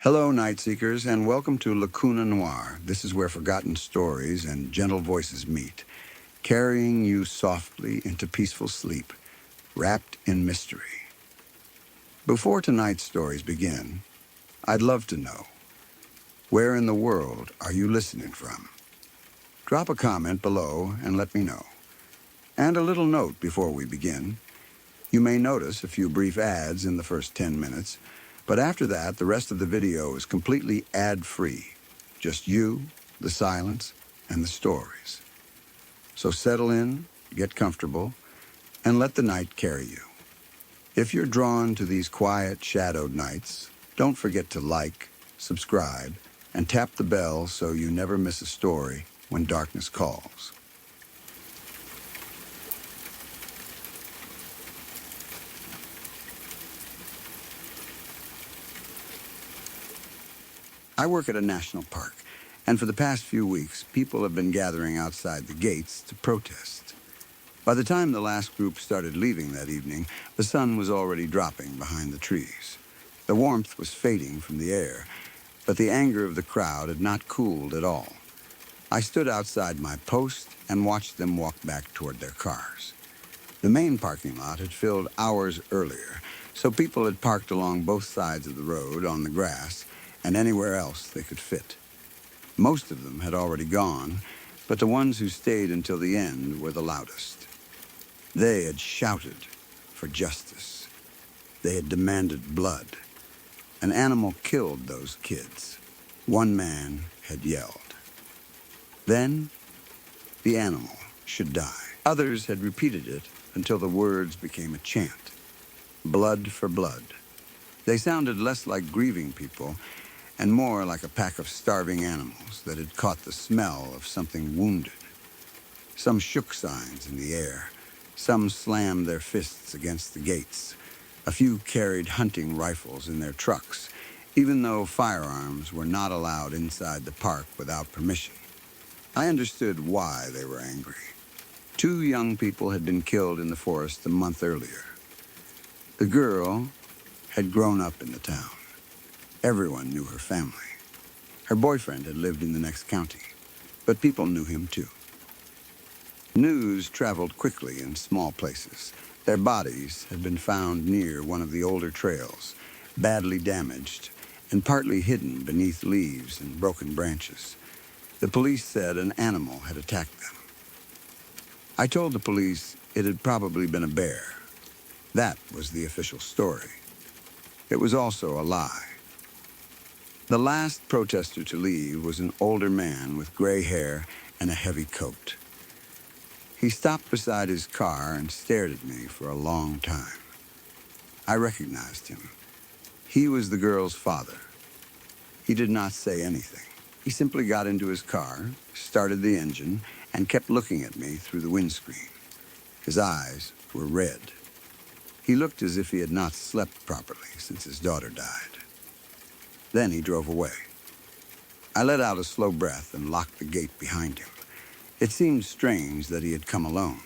Hello, Night Seekers, and welcome to Lacuna Noir. This is where forgotten stories and gentle voices meet, carrying you softly into peaceful sleep, wrapped in mystery. Before tonight's stories begin, I'd love to know, where in the world are you listening from? Drop a comment below and let me know. And a little note before we begin. You may notice a few brief ads in the first 10 minutes, but after that, the rest of the video is completely ad-free. Just you, the silence, and the stories. So settle in, get comfortable, and let the night carry you. If you're drawn to these quiet, shadowed nights, don't forget to like, subscribe, and tap the bell so you never miss a story when darkness calls. I work at a national park, and for the past few weeks, people have been gathering outside the gates to protest. By the time the last group started leaving that evening, the sun was already dropping behind the trees. The warmth was fading from the air, but the anger of the crowd had not cooled at all. I stood outside my post and watched them walk back toward their cars. The main parking lot had filled hours earlier, so people had parked along both sides of the road on the grass and anywhere else they could fit. Most of them had already gone, but the ones who stayed until the end were the loudest. They had shouted for justice. They had demanded blood. An animal killed those kids. One man had yelled. Then, the animal should die. Others had repeated it until the words became a chant. Blood for blood. They sounded less like grieving people and more like a pack of starving animals that had caught the smell of something wounded. Some shook signs in the air. Some slammed their fists against the gates. A few carried hunting rifles in their trucks, even though firearms were not allowed inside the park without permission. I understood why they were angry. 2 young people had been killed in the forest a month earlier. The girl had grown up in the town. Everyone knew her family. Her boyfriend had lived in the next county, but people knew him too. News traveled quickly in small places. Their bodies had been found near one of the older trails, badly damaged and partly hidden beneath leaves and broken branches. The police said an animal had attacked them. I told the police it had probably been a bear. That was the official story. It was also a lie. The last protester to leave was an older man with gray hair and a heavy coat. He stopped beside his car and stared at me for a long time. I recognized him. He was the girl's father. He did not say anything. He simply got into his car, started the engine, and kept looking at me through the windscreen. His eyes were red. He looked as if he had not slept properly since his daughter died. Then he drove away. I let out a slow breath and locked the gate behind him. It seemed strange that he had come alone.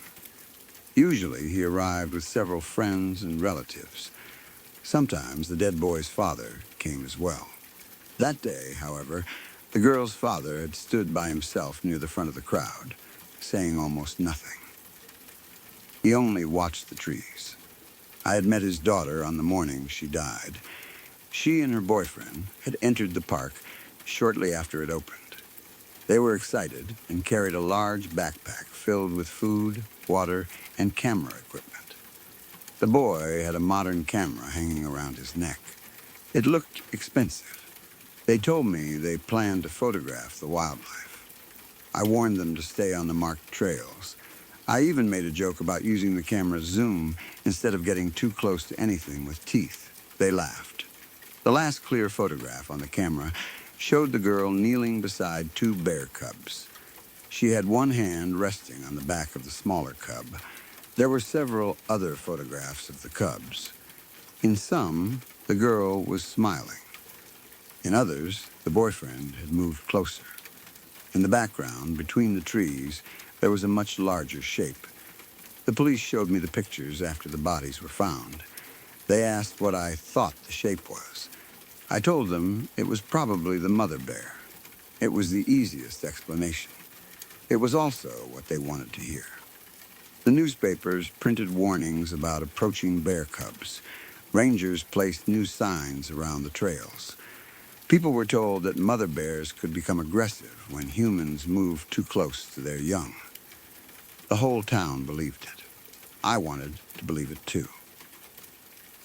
Usually he arrived with several friends and relatives. Sometimes the dead boy's father came as well. That day, however, the girl's father had stood by himself near the front of the crowd, saying almost nothing. He only watched the trees. I had met his daughter on the morning she died. She and her boyfriend had entered the park shortly after it opened. They were excited and carried a large backpack filled with food, water, and camera equipment. The boy had a modern camera hanging around his neck. It looked expensive. They told me they planned to photograph the wildlife. I warned them to stay on the marked trails. I even made a joke about using the camera's zoom instead of getting too close to anything with teeth. They laughed. The last clear photograph on the camera showed the girl kneeling beside 2 bear cubs. She had one hand resting on the back of the smaller cub. There were several other photographs of the cubs. In some, the girl was smiling. In others, the boyfriend had moved closer. In the background, between the trees, there was a much larger shape. The police showed me the pictures after the bodies were found. They asked what I thought the shape was. I told them it was probably the mother bear. It was the easiest explanation. It was also what they wanted to hear. The newspapers printed warnings about approaching bear cubs. Rangers placed new signs around the trails. People were told that mother bears could become aggressive when humans moved too close to their young. The whole town believed it. I wanted to believe it too.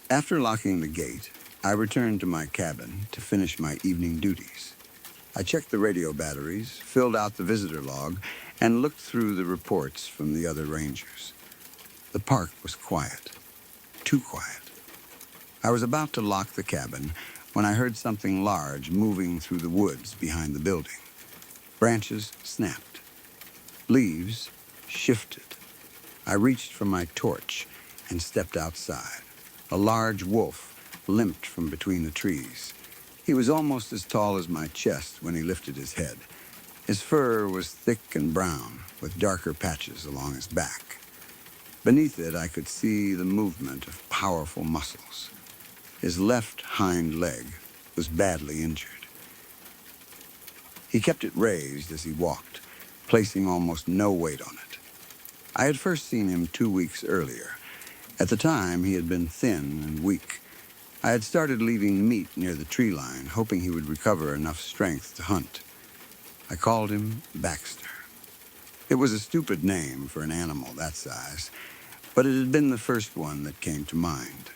After locking the gate, I returned to my cabin to finish my evening duties. I checked the radio batteries, filled out the visitor log, and looked through the reports from the other rangers. The park was quiet. Too quiet. I was about to lock the cabin when I heard something large moving through the woods behind the building. Branches snapped. Leaves shifted. I reached for my torch and stepped outside. A large wolf limped from between the trees. He was almost as tall as my chest when he lifted his head. His fur was thick and brown, with darker patches along his back. Beneath it, I could see the movement of powerful muscles. His left hind leg was badly injured. He kept it raised as he walked, placing almost no weight on it. I had first seen him 2 weeks earlier. At the time, he had been thin and weak. I had started leaving meat near the tree line, hoping he would recover enough strength to hunt. I called him Baxter. It was a stupid name for an animal that size, but it had been the first one that came to mind.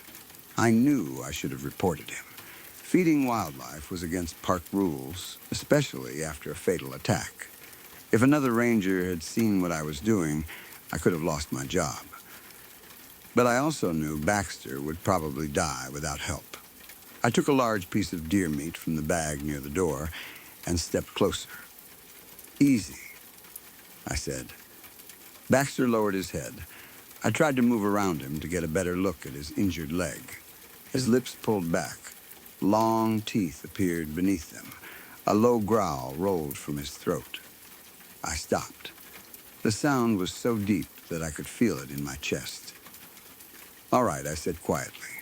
I knew I should have reported him. Feeding wildlife was against park rules, especially after a fatal attack. If another ranger had seen what I was doing, I could have lost my job. But I also knew Baxter would probably die without help. I took a large piece of deer meat from the bag near the door and stepped closer. "Easy," I said. Baxter lowered his head. I tried to move around him to get a better look at his injured leg. His lips pulled back. Long teeth appeared beneath them. A low growl rolled from his throat. I stopped. The sound was so deep that I could feel it in my chest. "All right," I said quietly.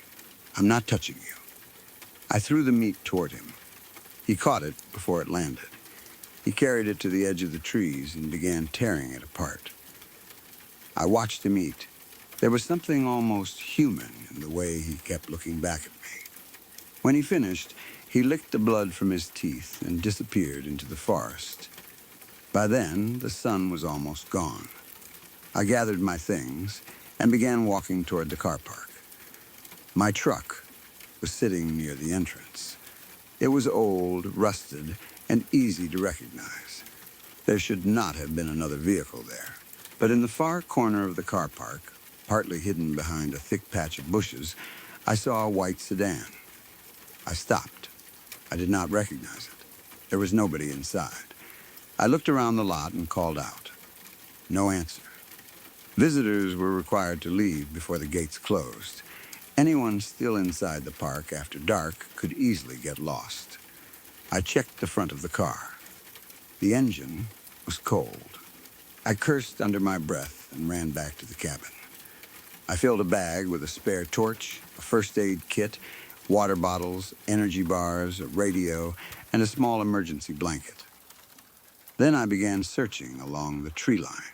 "I'm not touching you." I threw the meat toward him. He caught it before it landed. He carried it to the edge of the trees and began tearing it apart. I watched him eat. There was something almost human in the way he kept looking back at me. When he finished, he licked the blood from his teeth and disappeared into the forest. By then, the sun was almost gone. I gathered my things and began walking toward the car park. My truck was sitting near the entrance. It was old, rusted, and easy to recognize. There should not have been another vehicle there. But in the far corner of the car park, partly hidden behind a thick patch of bushes, I saw a white sedan. I stopped. I did not recognize it. There was nobody inside. I looked around the lot and called out. No answer. Visitors were required to leave before the gates closed. Anyone still inside the park after dark could easily get lost. I checked the front of the car. The engine was cold. I cursed under my breath and ran back to the cabin. I filled a bag with a spare torch, a first aid kit, water bottles, energy bars, a radio, and a small emergency blanket. Then I began searching along the tree line.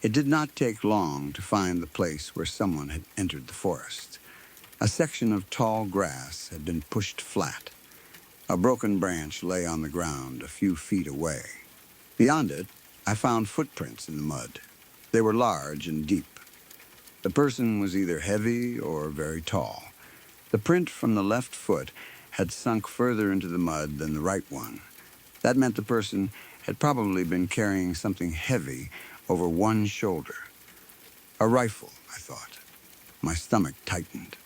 It did not take long to find the place where someone had entered the forest. A section of tall grass had been pushed flat. A broken branch lay on the ground a few feet away. Beyond it, I found footprints in the mud. They were large and deep. The person was either heavy or very tall. The print from the left foot had sunk further into the mud than the right one. That meant the person had probably been carrying something heavy over one shoulder. A rifle, I thought. My stomach tightened.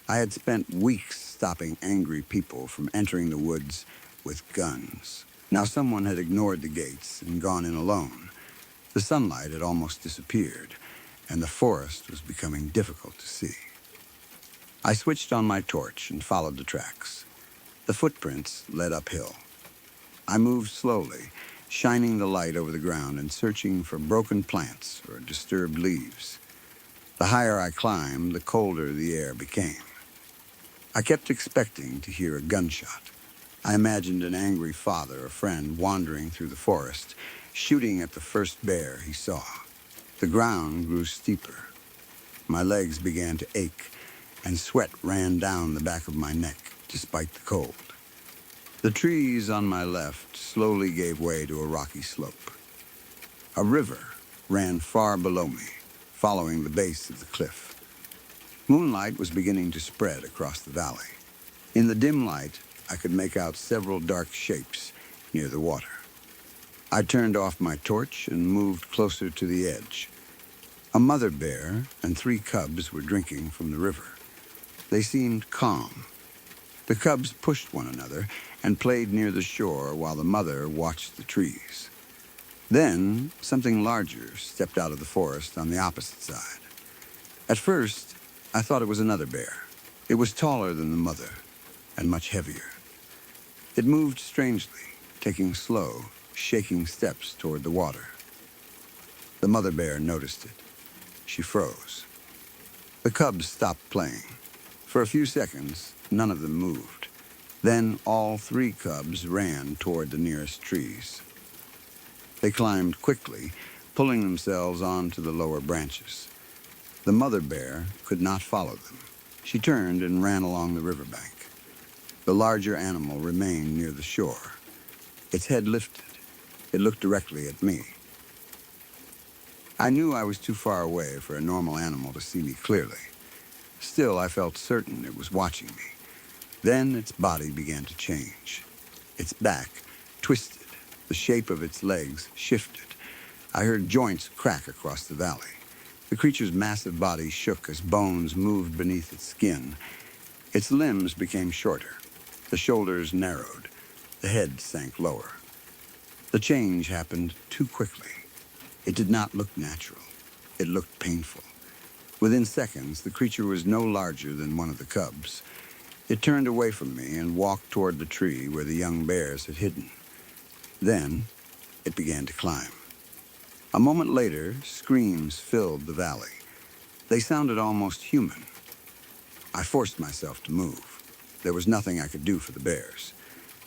I had spent weeks stopping angry people from entering the woods with guns. Now someone had ignored the gates and gone in alone. The sunlight had almost disappeared, and the forest was becoming difficult to see. I switched on my torch and followed the tracks. The footprints led uphill. I moved slowly, shining the light over the ground and searching for broken plants or disturbed leaves. The higher I climbed, the colder the air became. I kept expecting to hear a gunshot. I imagined an angry father or friend wandering through the forest, shooting at the first bear he saw. The ground grew steeper. My legs began to ache, and sweat ran down the back of my neck despite the cold. The trees on my left slowly gave way to a rocky slope. A river ran far below me, following the base of the cliff. Moonlight was beginning to spread across the valley. In the dim light, I could make out several dark shapes near the water. I turned off my torch and moved closer to the edge. A mother bear and 3 cubs were drinking from the river. They seemed calm. The cubs pushed one another and played near the shore while the mother watched the trees. Then, something larger stepped out of the forest on the opposite side. At first, I thought it was another bear. It was taller than the mother and much heavier. It moved strangely, taking slow, shaking steps toward the water. The mother bear noticed it. She froze. The cubs stopped playing. For a few seconds, none of them moved. Then all 3 cubs ran toward the nearest trees. They climbed quickly, pulling themselves onto the lower branches. The mother bear could not follow them. She turned and ran along the riverbank. The larger animal remained near the shore. Its head lifted. It looked directly at me. I knew I was too far away for a normal animal to see me clearly. Still, I felt certain it was watching me. Then its body began to change. Its back twisted. The shape of its legs shifted. I heard joints crack across the valley. The creature's massive body shook as bones moved beneath its skin. Its limbs became shorter. The shoulders narrowed. The head sank lower. The change happened too quickly. It did not look natural. It looked painful. Within seconds, the creature was no larger than one of the cubs. It turned away from me and walked toward the tree where the young bears had hidden. Then, it began to climb. A moment later, screams filled the valley. They sounded almost human. I forced myself to move. There was nothing I could do for the bears.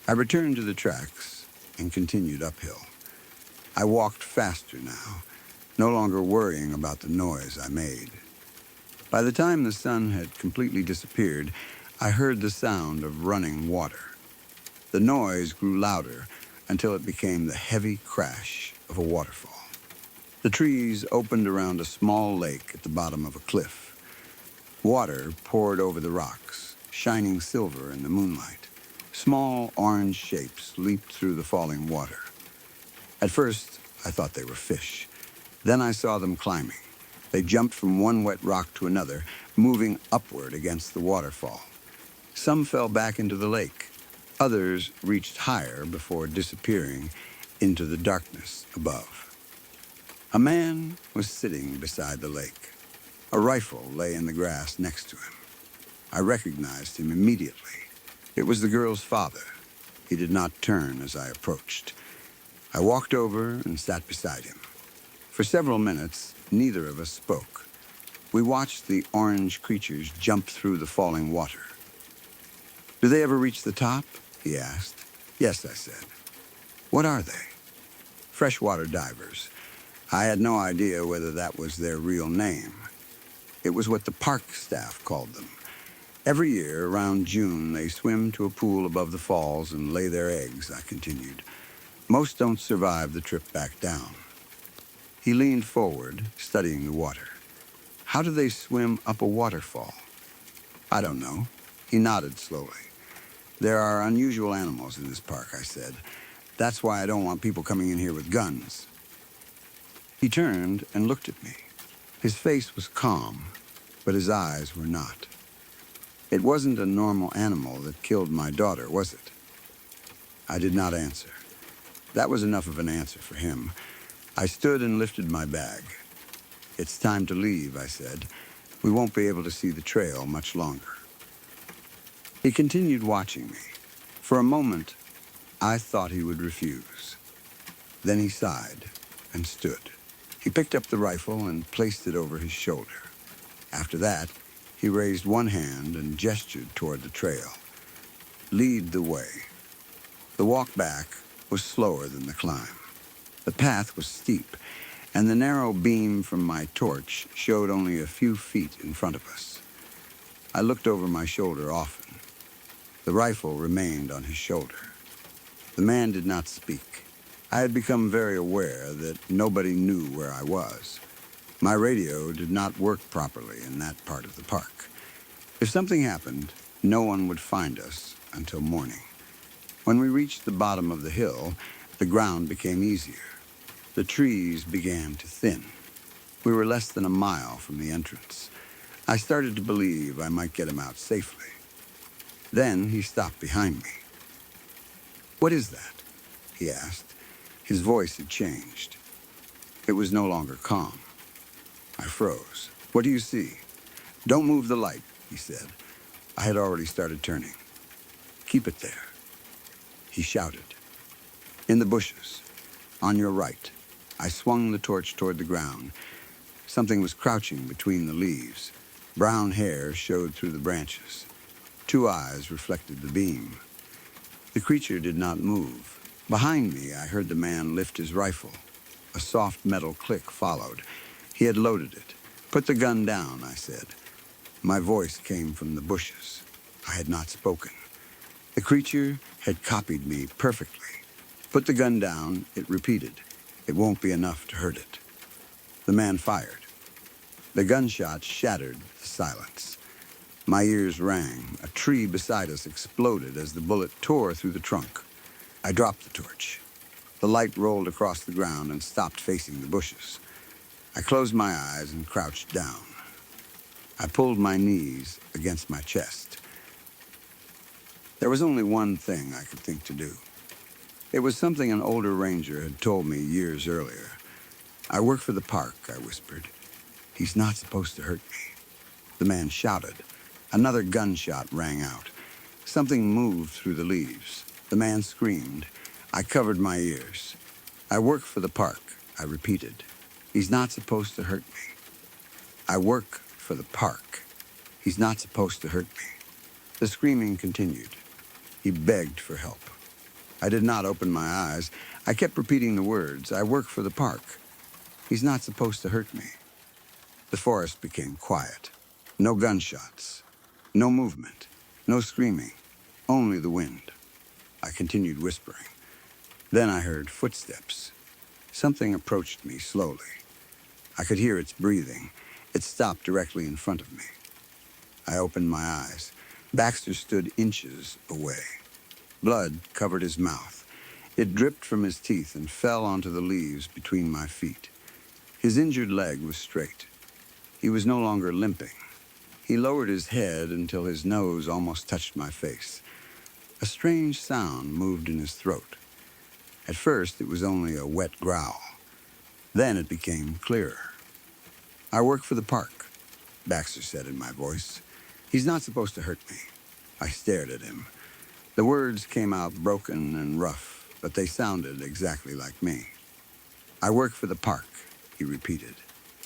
I returned to the tracks and continued uphill. I walked faster now, no longer worrying about the noise I made. By the time the sun had completely disappeared, I heard the sound of running water. The noise grew louder until it became the heavy crash of a waterfall. The trees opened around a small lake at the bottom of a cliff. Water poured over the rocks, shining silver in the moonlight. Small orange shapes leaped through the falling water. At first, I thought they were fish. Then I saw them climbing. They jumped from one wet rock to another, moving upward against the waterfall. Some fell back into the lake. Others reached higher before disappearing into the darkness above. A man was sitting beside the lake. A rifle lay in the grass next to him. I recognized him immediately. It was the girl's father. He did not turn as I approached. I walked over and sat beside him. For several minutes, neither of us spoke. We watched the orange creatures jump through the falling water. "Do they ever reach the top?" he asked. "Yes," I said. "What are they?" "Freshwater divers." I had no idea whether that was their real name. It was what the park staff called them. Every year, around June, they swim to a pool above the falls and lay their eggs, I continued. Most don't survive the trip back down. He leaned forward, studying the water. "How do they swim up a waterfall?" "I don't know." He nodded slowly. "There are unusual animals in this park," I said. "That's why I don't want people coming in here with guns." He turned and looked at me. His face was calm, but his eyes were not. "It wasn't a normal animal that killed my daughter, was it?" I did not answer. That was enough of an answer for him. I stood and lifted my bag. "It's time to leave," I said. "We won't be able to see the trail much longer." He continued watching me. For a moment, I thought he would refuse. Then he sighed and stood. He picked up the rifle and placed it over his shoulder. After that, He raised one hand and gestured toward the trail. Lead the way. The walk back was slower than the climb. The path was steep, and the narrow beam from my torch showed only a few feet in front of us. I looked over my shoulder often. The rifle remained on his shoulder. The man did not speak. I had become very aware that nobody knew where I was. My radio did not work properly in that part of the park. If something happened, no one would find us until morning. When we reached the bottom of the hill, the ground became easier. The trees began to thin. We were less than a mile from the entrance. I started to believe I might get him out safely. Then he stopped behind me. "What is that?" he asked. His voice had changed. It was no longer calm. I froze. "What do you see?" "Don't move the light," he said. I had already started turning. "Keep it there." He shouted. "In the bushes. On your right." I swung the torch toward the ground. Something was crouching between the leaves. Brown hair showed through the branches. Two eyes reflected the beam. The creature did not move. Behind me, I heard the man lift his rifle. A soft metal click followed. He had loaded it. "Put the gun down," I said. My voice came from the bushes. I had not spoken. The creature had copied me perfectly. "Put the gun down," it repeated. "It won't be enough to hurt it." The man fired. The gunshot shattered the silence. My ears rang. A tree beside us exploded as the bullet tore through the trunk. I dropped the torch. The light rolled across the ground and stopped facing the bushes. I closed my eyes and crouched down. I pulled my knees against my chest. There was only one thing I could think to do. It was something an older ranger had told me years earlier. "I work for the park," I whispered. "He's not supposed to hurt me." The man shouted. Another gunshot rang out. Something moved through the leaves. The man screamed. I covered my ears. "I work for the park," I repeated. "He's not supposed to hurt me." "I work for the park. He's not supposed to hurt me." The screaming continued. He begged for help. I did not open my eyes. I kept repeating the words, "I work for the park. He's not supposed to hurt me." The forest became quiet. No gunshots. No movement. No screaming. Only the wind. I continued whispering. Then I heard footsteps. Something approached me slowly. I could hear its breathing. It stopped directly in front of me. I opened my eyes. Baxter stood inches away. Blood covered his mouth. It dripped from his teeth and fell onto the leaves between my feet. His injured leg was straight. He was no longer limping. He lowered his head until his nose almost touched my face. A strange sound moved in his throat. At first, it was only a wet growl. Then it became clearer. "I work for the park," Baxter said in my voice. "He's not supposed to hurt me." I stared at him. The words came out broken and rough, but they sounded exactly like me. "I work for the park," he repeated.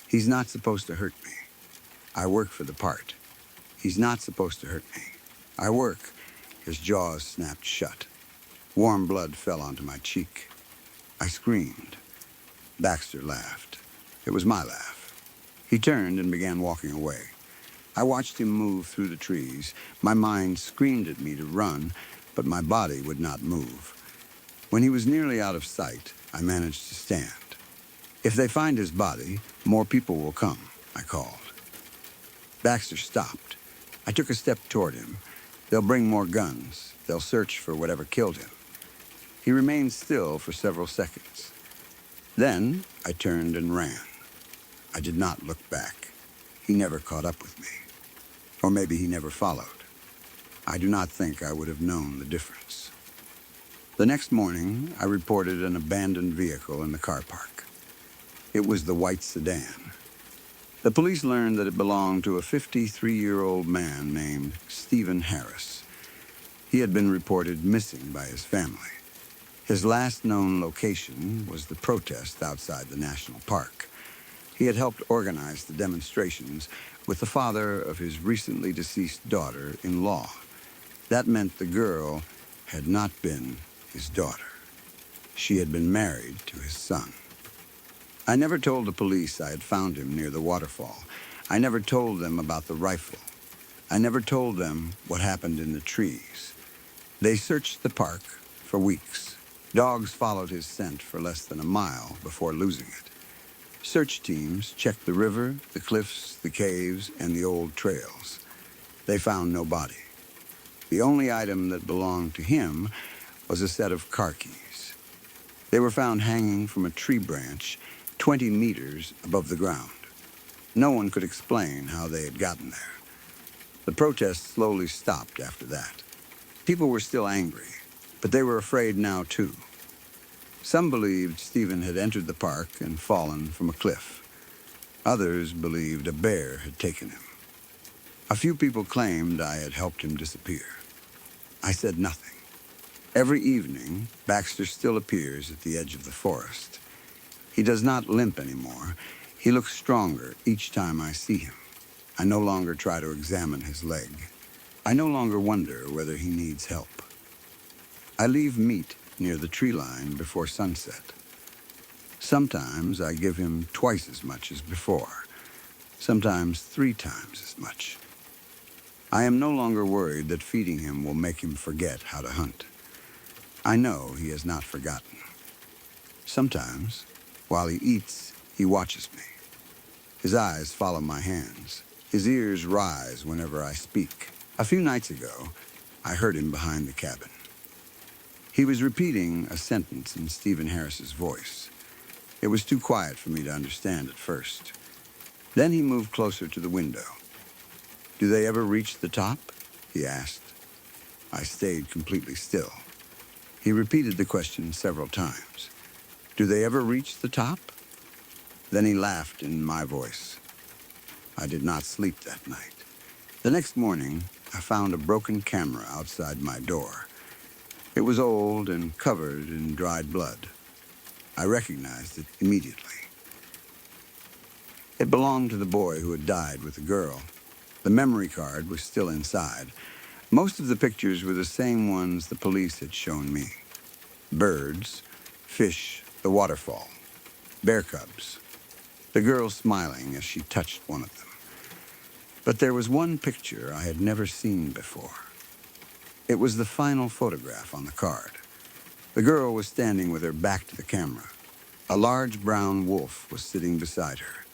"He's not supposed to hurt me. I work for the park. He's not supposed to hurt me. I work." His jaws snapped shut. Warm blood fell onto my cheek. I screamed. Baxter laughed. It was my laugh. He turned and began walking away. I watched him move through the trees. My mind screamed at me to run, but my body would not move. When he was nearly out of sight, I managed to stand. "If they find his body, more people will come," I called. Baxter stopped. I took a step toward him. "They'll bring more guns. They'll search for whatever killed him." He remained still for several seconds. Then I turned and ran. I did not look back. He never caught up with me. Or maybe he never followed. I do not think I would have known the difference. The next morning, I reported an abandoned vehicle in the car park. It was the white sedan. The police learned that it belonged to a 53-year-old man named Stephen Harris. He had been reported missing by his family. His last known location was the protest outside the national park. He had helped organize the demonstrations, with the father of his recently deceased daughter-in-law. That meant the girl had not been his daughter. She had been married to his son. I never told the police I had found him near the waterfall. I never told them about the rifle. I never told them what happened in the trees. They searched the park for weeks. Dogs followed his scent for less than a mile before losing it. Search teams checked the river, the cliffs, the caves, and the old trails. They found no body. The only item that belonged to him was a set of car keys. They were found hanging from a tree branch 20 meters above the ground. No one could explain how they had gotten there. The protests slowly stopped after that. People were still angry, but they were afraid now too. Some believed Stephen had entered the park and fallen from a cliff. Others believed a bear had taken him. A few people claimed I had helped him disappear. I said nothing. Every evening, Baxter still appears at the edge of the forest. He does not limp anymore. He looks stronger each time I see him. I no longer try to examine his leg. I no longer wonder whether he needs help. I leave meat near the tree line before sunset. Sometimes I give him twice as much as before, sometimes 3 times as much. I am no longer worried that feeding him will make him forget how to hunt. I know he has not forgotten. Sometimes, while he eats, he watches me. His eyes follow my hands. His ears rise whenever I speak. A few nights ago, I heard him behind the cabin. He was repeating a sentence in Stephen Harris's voice. It was too quiet for me to understand at first. Then he moved closer to the window. "Do they ever reach the top?" he asked. I stayed completely still. He repeated the question several times. "Do they ever reach the top?" Then he laughed in my voice. I did not sleep that night. The next morning, I found a broken camera outside my door. It was old and covered in dried blood. I recognized it immediately. It belonged to the boy who had died with the girl. The memory card was still inside. Most of the pictures were the same ones the police had shown me. Birds, fish, the waterfall, bear cubs, the girl smiling as she touched one of them. But there was one picture I had never seen before. It was the final photograph on the card. The girl was standing with her back to the camera. A large brown wolf was sitting beside her.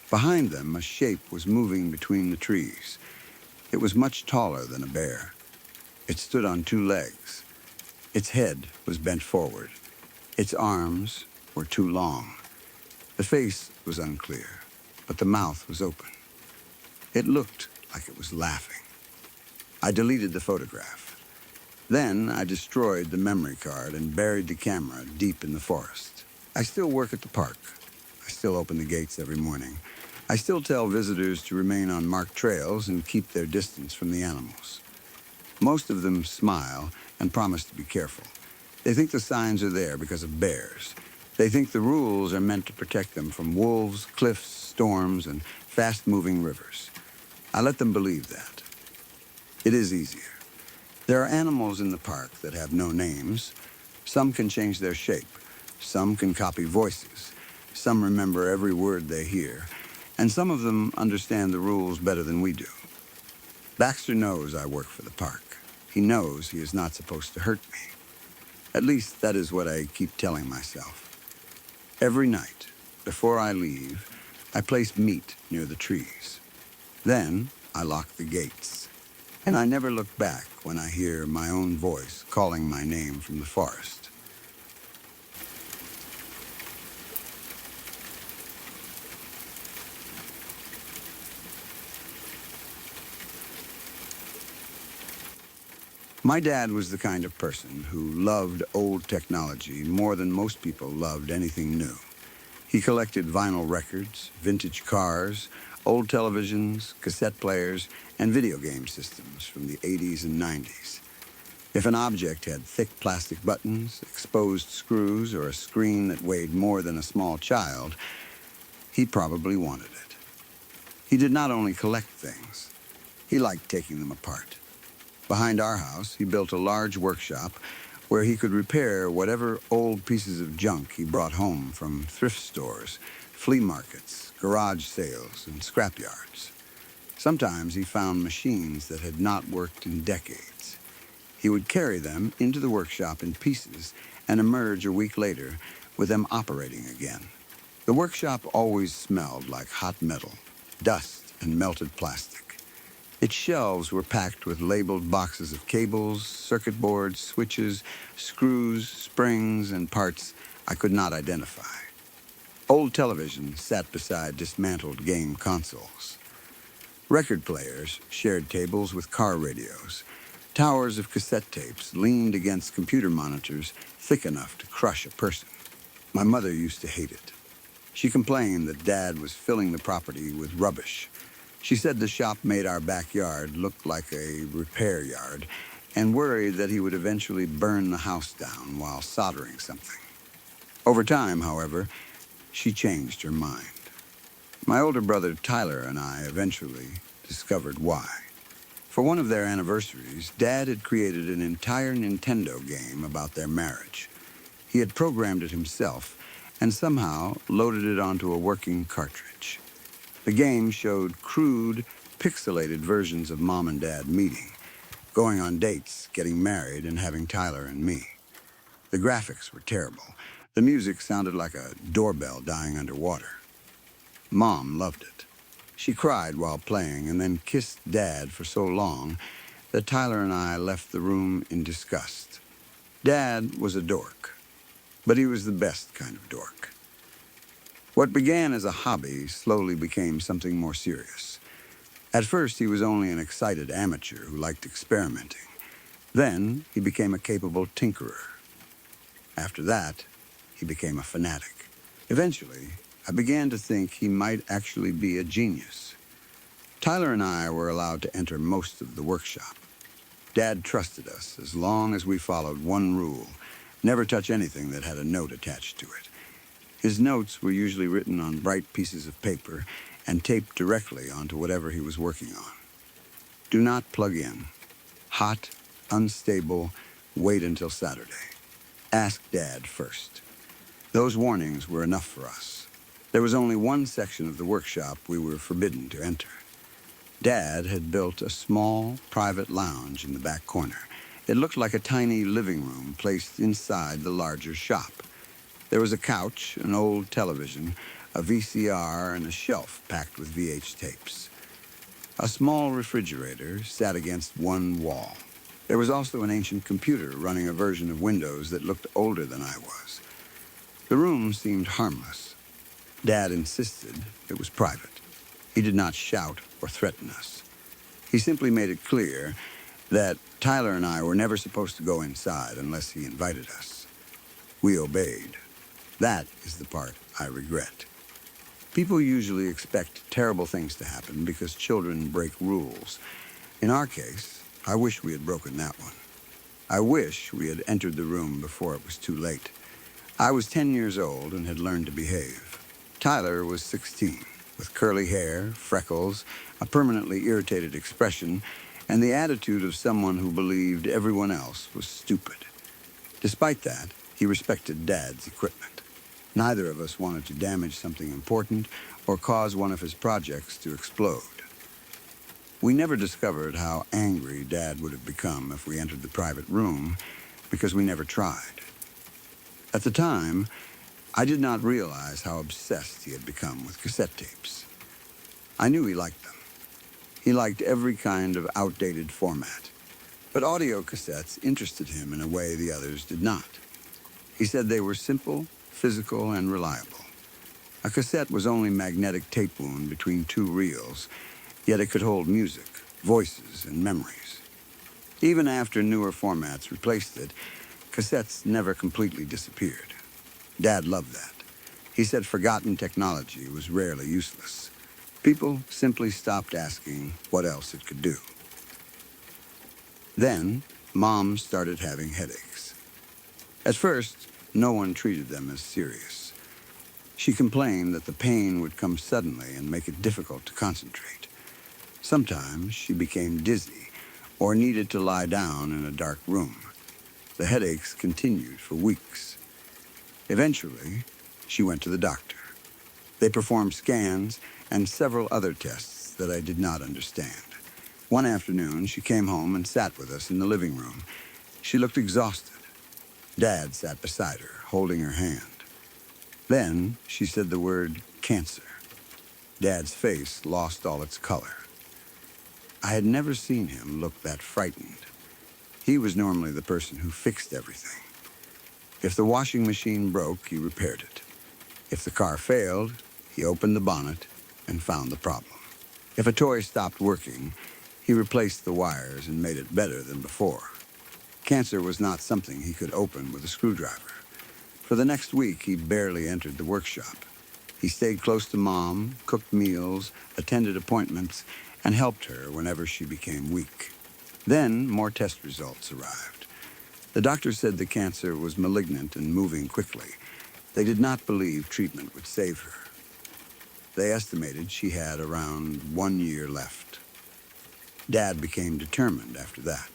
Behind them, a shape was moving between the trees. It was much taller than a bear. It stood on 2 legs. Its head was bent forward. Its arms were too long. The face was unclear, but the mouth was open. It looked like it was laughing. I deleted the photograph. Then I destroyed the memory card and buried the camera deep in the forest. I still work at the park. I still open the gates every morning. I still tell visitors to remain on marked trails and keep their distance from the animals. Most of them smile and promise to be careful. They think the signs are there because of bears. They think the rules are meant to protect them from wolves, cliffs, storms, and fast-moving rivers. I let them believe that. It is easier. There are animals in the park that have no names. Some can change their shape. Some can copy voices. Some remember every word they hear. And some of them understand the rules better than we do. Baxter knows I work for the park. He knows he is not supposed to hurt me. At least that is what I keep telling myself. Every night, before I leave, I place meat near the trees. Then I lock the gates. And I never look back when I hear my own voice calling my name from the forest. My dad was the kind of person who loved old technology more than most people loved anything new. He collected vinyl records, vintage cars, old televisions, cassette players, and video game systems from the 80s and 90s. If an object had thick plastic buttons, exposed screws, or a screen that weighed more than a small child, he probably wanted it. He did not only collect things, he liked taking them apart. Behind our house, he built a large workshop where he could repair whatever old pieces of junk he brought home from thrift stores, flea markets, garage sales, and scrapyards. Sometimes he found machines that had not worked in decades. He would carry them into the workshop in pieces and emerge a week later with them operating again. The workshop always smelled like hot metal, dust, and melted plastic. Its shelves were packed with labeled boxes of cables, circuit boards, switches, screws, springs, and parts I could not identify. Old televisions sat beside dismantled game consoles. Record players shared tables with car radios. Towers of cassette tapes leaned against computer monitors thick enough to crush a person. My mother used to hate it. She complained that Dad was filling the property with rubbish. She said the shop made our backyard look like a repair yard and worried that he would eventually burn the house down while soldering something. Over time, however, she changed her mind. My older brother Tyler and I eventually discovered why. For one of their anniversaries, Dad had created an entire Nintendo game about their marriage. He had programmed it himself and somehow loaded it onto a working cartridge. The game showed crude, pixelated versions of Mom and Dad meeting, going on dates, getting married, and having Tyler and me. The graphics were terrible. The music sounded like a doorbell dying underwater. Mom loved it. She cried while playing and then kissed Dad for so long that Tyler and I left the room in disgust. Dad was a dork, but he was the best kind of dork. What began as a hobby slowly became something more serious. At first, he was only an excited amateur who liked experimenting. Then, he became a capable tinkerer. After that, he became a fanatic. Eventually, I began to think he might actually be a genius. Tyler and I were allowed to enter most of the workshop. Dad trusted us as long as we followed one rule: never touch anything that had a note attached to it. His notes were usually written on bright pieces of paper and taped directly onto whatever he was working on. Do not plug in. Hot, unstable, wait until Saturday. Ask Dad first. Those warnings were enough for us. There was only one section of the workshop we were forbidden to enter. Dad had built a small, private lounge in the back corner. It looked like a tiny living room placed inside the larger shop. There was a couch, an old television, a VCR, and a shelf packed with VH tapes. A small refrigerator sat against one wall. There was also an ancient computer running a version of Windows that looked older than I was. The room seemed harmless. Dad insisted it was private. He did not shout or threaten us. He simply made it clear that Tyler and I were never supposed to go inside unless he invited us. We obeyed. That is the part I regret. People usually expect terrible things to happen because children break rules. In our case, I wish we had broken that one. I wish we had entered the room before it was too late. I was 10 years old and had learned to behave. Tyler was 16, with curly hair, freckles, a permanently irritated expression, and the attitude of someone who believed everyone else was stupid. Despite that, he respected Dad's equipment. Neither of us wanted to damage something important or cause one of his projects to explode. We never discovered how angry Dad would have become if we entered the private room, because we never tried. At the time, I did not realize how obsessed he had become with cassette tapes. I knew he liked them. He liked every kind of outdated format. But audio cassettes interested him in a way the others did not. He said they were simple, physical, and reliable. A cassette was only magnetic tape wound between two reels, yet it could hold music, voices, and memories. Even after newer formats replaced it, cassettes never completely disappeared. Dad loved that. He said forgotten technology was rarely useless. People simply stopped asking what else it could do. Then, Mom started having headaches. At first, no one treated them as serious. She complained that the pain would come suddenly and make it difficult to concentrate. Sometimes she became dizzy or needed to lie down in a dark room. The headaches continued for weeks. Eventually, she went to the doctor. They performed scans and several other tests that I did not understand. One afternoon, she came home and sat with us in the living room. She looked exhausted. Dad sat beside her, holding her hand. Then she said the word cancer. Dad's face lost all its color. I had never seen him look that frightened. He was normally the person who fixed everything. If the washing machine broke, he repaired it. If the car failed, he opened the bonnet and found the problem. If a toy stopped working, he replaced the wires and made it better than before. Cancer was not something he could open with a screwdriver. For the next week, he barely entered the workshop. He stayed close to Mom, cooked meals, attended appointments, and helped her whenever she became weak. Then more test results arrived. The doctor said the cancer was malignant and moving quickly. They did not believe treatment would save her. They estimated she had around 1 year left. Dad became determined after that.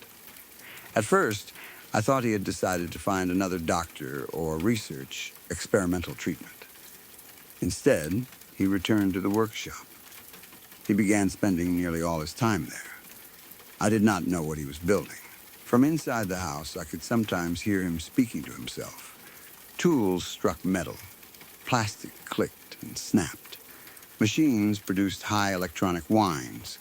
At first, I thought he had decided to find another doctor or research experimental treatment. Instead, he returned to the workshop. He began spending nearly all his time there. I did not know what he was building. From inside the house, I could sometimes hear him speaking to himself. Tools struck metal. Plastic clicked and snapped. Machines produced high electronic whines.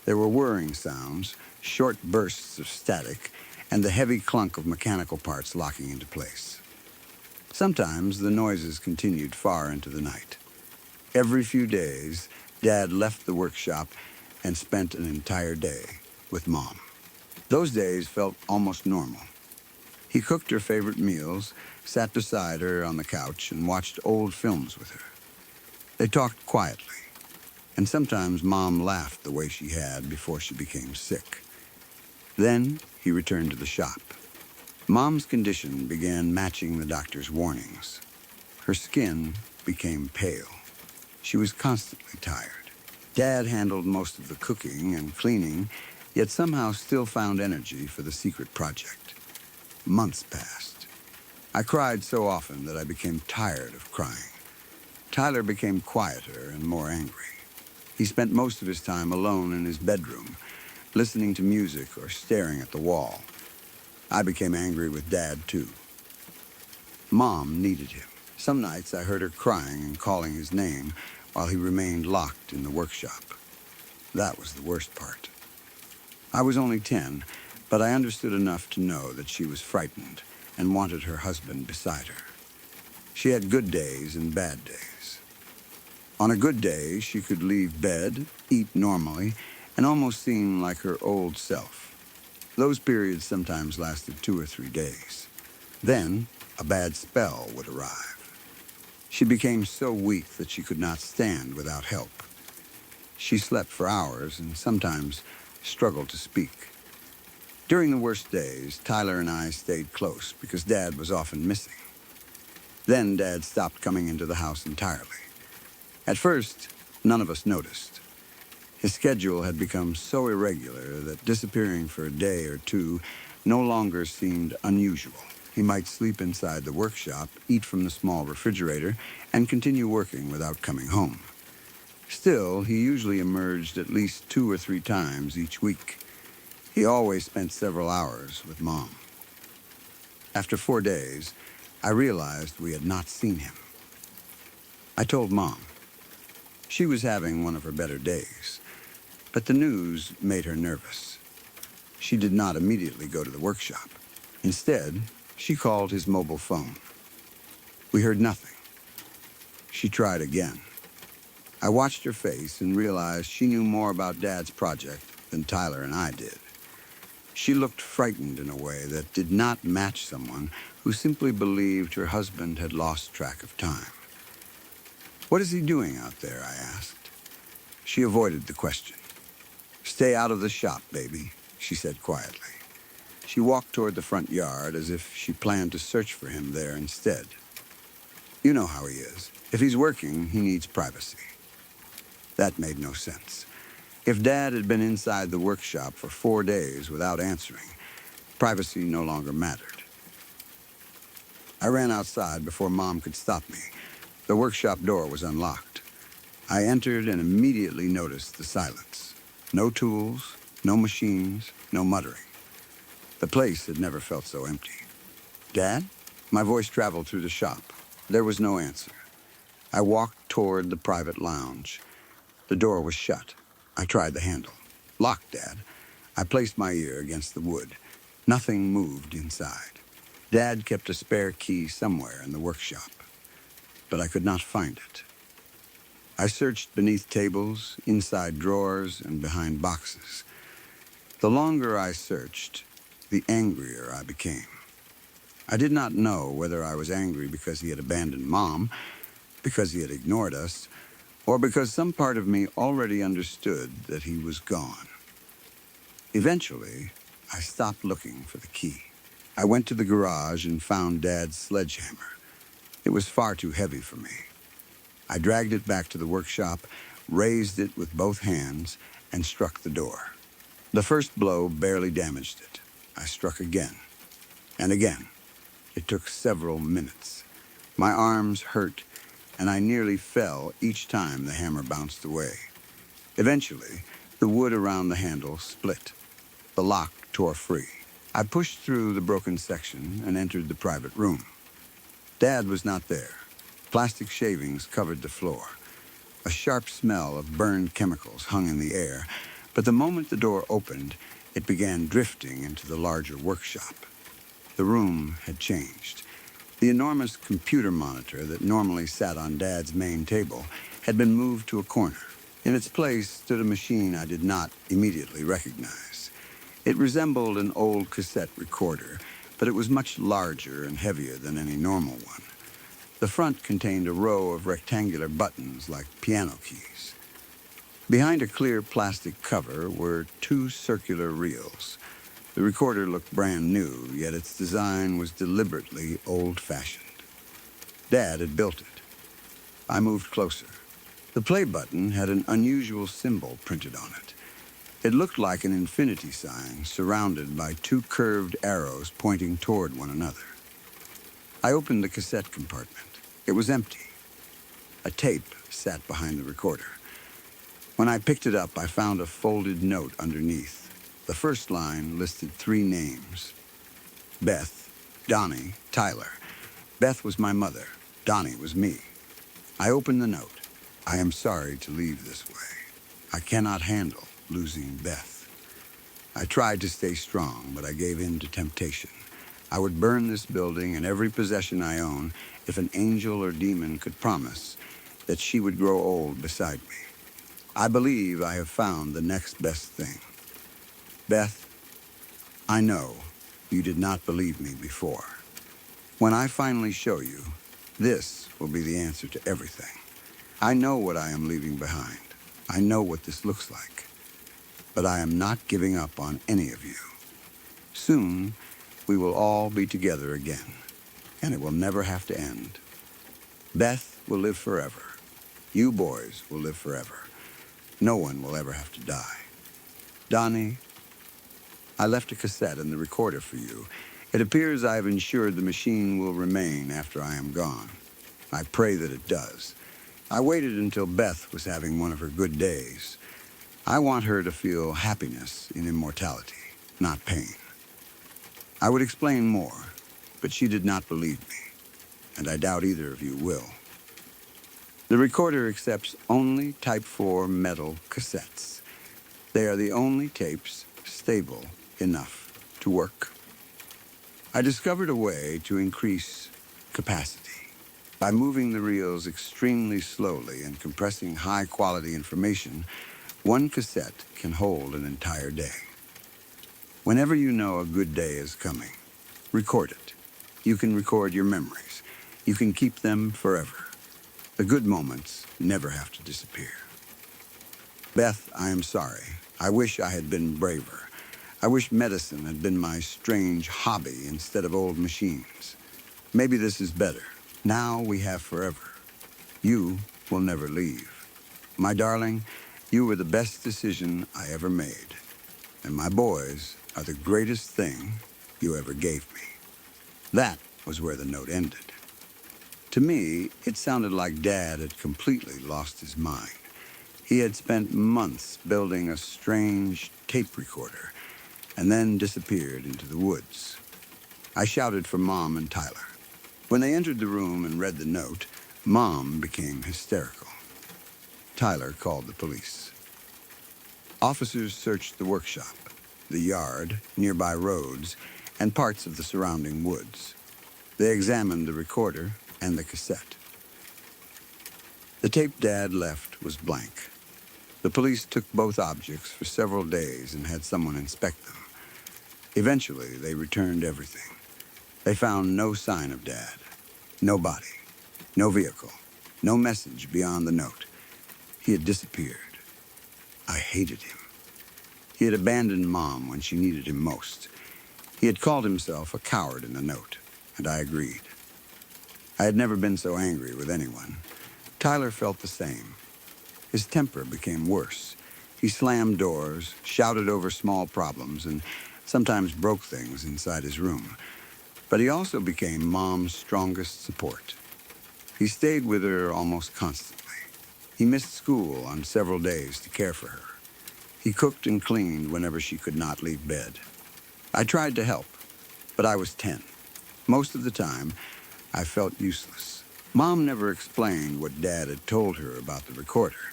There were whirring sounds, short bursts of static, and the heavy clunk of mechanical parts locking into place. Sometimes the noises continued far into the night. Every few days, Dad left the workshop and spent an entire day with Mom. Those days felt almost normal. He cooked her favorite meals, sat beside her on the couch, and watched old films with her. They talked quietly, and sometimes Mom laughed the way she had before she became sick. Then he returned to the shop. Mom's condition began matching the doctor's warnings. Her skin became pale. She was constantly tired. Dad handled most of the cooking and cleaning, yet somehow still found energy for the secret project. Months passed. I cried so often that I became tired of crying. Tyler became quieter and more angry. He spent most of his time alone in his bedroom, listening to music or staring at the wall. I became angry with Dad, too. Mom needed him. Some nights I heard her crying and calling his name while he remained locked in the workshop. That was the worst part. I was only 10, but I understood enough to know that she was frightened and wanted her husband beside her. She had good days and bad days. On a good day, she could leave bed, eat normally, and almost seem like her old self. Those periods sometimes lasted 2 or 3 days. Then, a bad spell would arrive. She became so weak that she could not stand without help. She slept for hours and sometimes struggled to speak. During the worst days, Tyler and I stayed close because Dad was often missing. Then Dad stopped coming into the house entirely. At first, none of us noticed. His schedule had become so irregular that disappearing for a day or two no longer seemed unusual. He might sleep inside the workshop, eat from the small refrigerator, and continue working without coming home. Still, he usually emerged at least 2 or 3 times each week. He always spent several hours with Mom. After 4 days, I realized we had not seen him. I told Mom. She was having one of her better days, but the news made her nervous. She did not immediately go to the workshop. Instead, she called his mobile phone. We heard nothing. She tried again. I watched her face and realized she knew more about Dad's project than Tyler and I did. She looked frightened in a way that did not match someone who simply believed her husband had lost track of time. "What is he doing out there?" I asked. She avoided the question. "Stay out of the shop, baby," she said quietly. She walked toward the front yard as if she planned to search for him there instead. You know how he is. If he's working, he needs privacy. That made no sense. If Dad had been inside the workshop for 4 days without answering, privacy no longer mattered. I ran outside before Mom could stop me. The workshop door was unlocked. I entered and immediately noticed the silence. No tools, no machines, no muttering. The place had never felt so empty. Dad? My voice traveled through the shop. There was no answer. I walked toward the private lounge. The door was shut. I tried the handle. Locked, Dad. I placed my ear against the wood. Nothing moved inside. Dad kept a spare key somewhere in the workshop, but I could not find it. I searched beneath tables, inside drawers, and behind boxes. The longer I searched, the angrier I became. I did not know whether I was angry because he had abandoned Mom, because he had ignored us, or because some part of me already understood that he was gone. Eventually, I stopped looking for the key. I went to the garage and found Dad's sledgehammer. It was far too heavy for me. I dragged it back to the workshop, raised it with both hands, and struck the door. The first blow barely damaged it. I struck again, and again. It took several minutes. My arms hurt, and I nearly fell each time the hammer bounced away. Eventually, the wood around the handle split. The lock tore free. I pushed through the broken section and entered the private room. Dad was not there. Plastic shavings covered the floor. A sharp smell of burned chemicals hung in the air, but the moment the door opened, it began drifting into the larger workshop. The room had changed. The enormous computer monitor that normally sat on Dad's main table had been moved to a corner. In its place stood a machine I did not immediately recognize. It resembled an old cassette recorder, but it was much larger and heavier than any normal one. The front contained a row of rectangular buttons like piano keys. Behind a clear plastic cover were 2 circular reels. The recorder looked brand new, yet its design was deliberately old-fashioned. Dad had built it. I moved closer. The play button had an unusual symbol printed on it. It looked like an infinity sign surrounded by 2 curved arrows pointing toward one another. I opened the cassette compartment. It was empty. A tape sat behind the recorder. When I picked it up, I found a folded note underneath. The first line listed 3 names: Beth, Donnie, Tyler. Beth was my mother. Donnie was me. I opened the note. I am sorry to leave this way. I cannot handle losing Beth. I tried to stay strong, but I gave in to temptation. I would burn this building and every possession I own if an angel or demon could promise that she would grow old beside me. I believe I have found the next best thing. Beth, I know you did not believe me before. When I finally show you, this will be the answer to everything. I know what I am leaving behind. I know what this looks like. But I am not giving up on any of you. Soon, we will all be together again, and it will never have to end. Beth will live forever. You boys will live forever. No one will ever have to die. Donnie, I left a cassette in the recorder for you. It appears I have ensured the machine will remain after I am gone. I pray that it does. I waited until Beth was having one of her good days. I want her to feel happiness in immortality, not pain. I would explain more, but she did not believe me, and I doubt either of you will. The recorder accepts only Type 4 metal cassettes. They are the only tapes stable enough to work. I discovered a way to increase capacity. By moving the reels extremely slowly and compressing high-quality information, one cassette can hold an entire day. Whenever you know a good day is coming, record it. You can record your memories. You can keep them forever. The good moments never have to disappear. Beth, I am sorry. I wish I had been braver. I wish medicine had been my strange hobby instead of old machines. Maybe this is better. Now we have forever. You will never leave. My darling, you were the best decision I ever made, and my boys are the greatest thing you ever gave me. That was where the note ended. To me, it sounded like Dad had completely lost his mind. He had spent months building a strange tape recorder and then disappeared into the woods. I shouted for Mom and Tyler. When they entered the room and read the note, Mom became hysterical. Tyler called the police. Officers searched the workshop, the yard, nearby roads, and parts of the surrounding woods. They examined the recorder and the cassette. The tape Dad left was blank. The police took both objects for several days and had someone inspect them. Eventually, they returned everything. They found no sign of Dad, no body, no vehicle, no message beyond the note. He had disappeared. I hated him. He had abandoned Mom when she needed him most. He had called himself a coward in the note, and I agreed. I had never been so angry with anyone. Tyler felt the same. His temper became worse. He slammed doors, shouted over small problems, and sometimes broke things inside his room. But he also became Mom's strongest support. He stayed with her almost constantly. He missed school on several days to care for her. He cooked and cleaned whenever she could not leave bed. I tried to help, but I was 10. Most of the time, I felt useless. Mom never explained what Dad had told her about the recorder.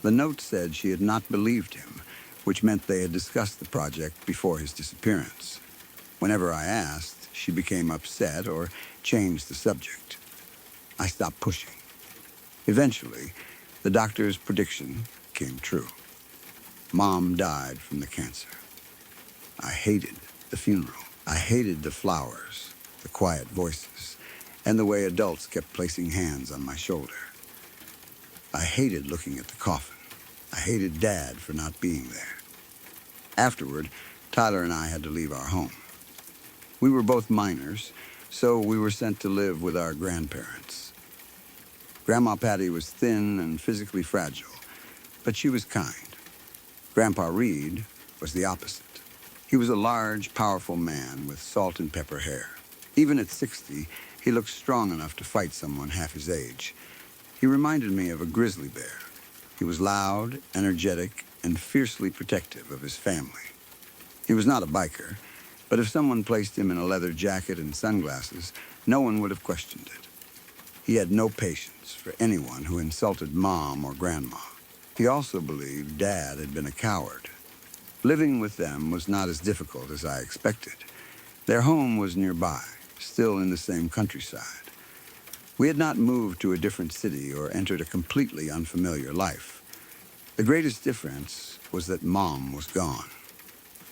The note said she had not believed him, which meant they had discussed the project before his disappearance. Whenever I asked, she became upset or changed the subject. I stopped pushing. Eventually, the doctor's prediction came true. Mom died from the cancer. I hated the funeral. I hated the flowers, the quiet voices, and the way adults kept placing hands on my shoulder. I hated looking at the coffin. I hated Dad for not being there. Afterward, Tyler and I had to leave our home. We were both minors, so we were sent to live with our grandparents. Grandma Patty was thin and physically fragile, but she was kind. Grandpa Reed was the opposite. He was a large, powerful man with salt and pepper hair. Even at 60, he looked strong enough to fight someone half his age. He reminded me of a grizzly bear. He was loud, energetic, and fiercely protective of his family. He was not a biker, but if someone placed him in a leather jacket and sunglasses, no one would have questioned it. He had no patience for anyone who insulted Mom or Grandma. He also believed Dad had been a coward. Living with them was not as difficult as I expected. Their home was nearby, still in the same countryside. We had not moved to a different city or entered a completely unfamiliar life. The greatest difference was that Mom was gone.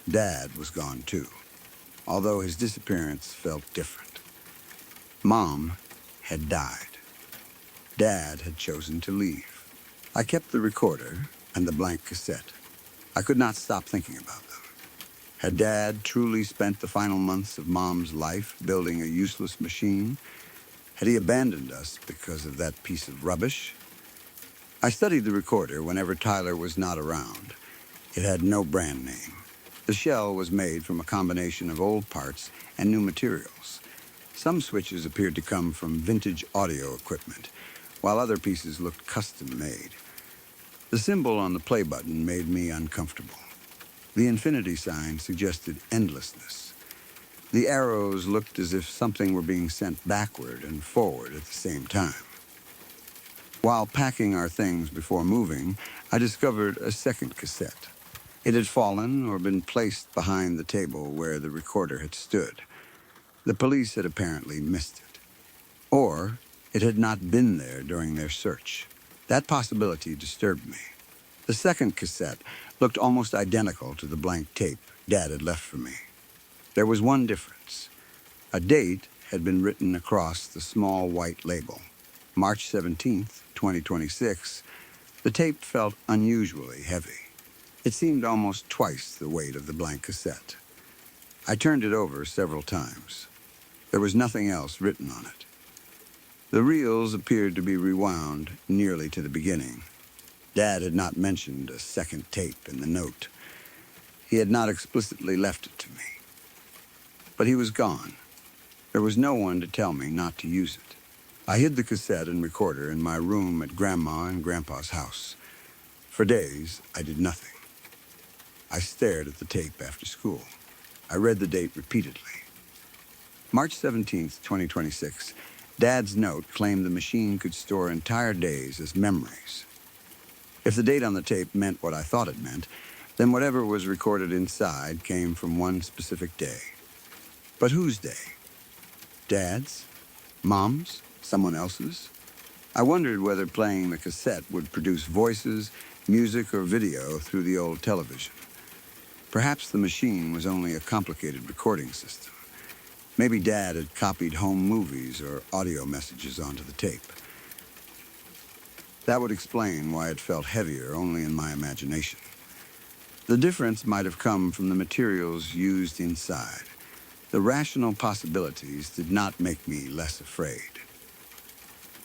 Dad was gone too, although his disappearance felt different. Mom had died. Dad had chosen to leave. I kept the recorder and the blank cassette. I could not stop thinking about them. Had Dad truly spent the final months of Mom's life building a useless machine? Had he abandoned us because of that piece of rubbish? I studied the recorder whenever Tyler was not around. It had no brand name. The shell was made from a combination of old parts and new materials. Some switches appeared to come from vintage audio equipment, while other pieces looked custom-made. The symbol on the play button made me uncomfortable. The infinity sign suggested endlessness. The arrows looked as if something were being sent backward and forward at the same time. While packing our things before moving, I discovered a second cassette. It had fallen or been placed behind the table where the recorder had stood. The police had apparently missed it. Or it had not been there during their search. That possibility disturbed me. The second cassette looked almost identical to the blank tape Dad had left for me. There was one difference. A date had been written across the small white label. March 17th, 2026. The tape felt unusually heavy. It seemed almost twice the weight of the blank cassette. I turned it over several times. There was nothing else written on it. The reels appeared to be rewound nearly to the beginning. Dad had not mentioned a second tape in the note. He had not explicitly left it to me. But he was gone. There was no one to tell me not to use it. I hid the cassette and recorder in my room at Grandma and Grandpa's house. For days, I did nothing. I stared at the tape after school. I read the date repeatedly. March 17th, 2026. Dad's note claimed the machine could store entire days as memories. If the date on the tape meant what I thought it meant, then whatever was recorded inside came from one specific day. But whose day? Dad's? Mom's? Someone else's? I wondered whether playing the cassette would produce voices, music, or video through the old television. Perhaps the machine was only a complicated recording system. Maybe Dad had copied home movies or audio messages onto the tape. That would explain why it felt heavier only in my imagination. The difference might have come from the materials used inside. The rational possibilities did not make me less afraid.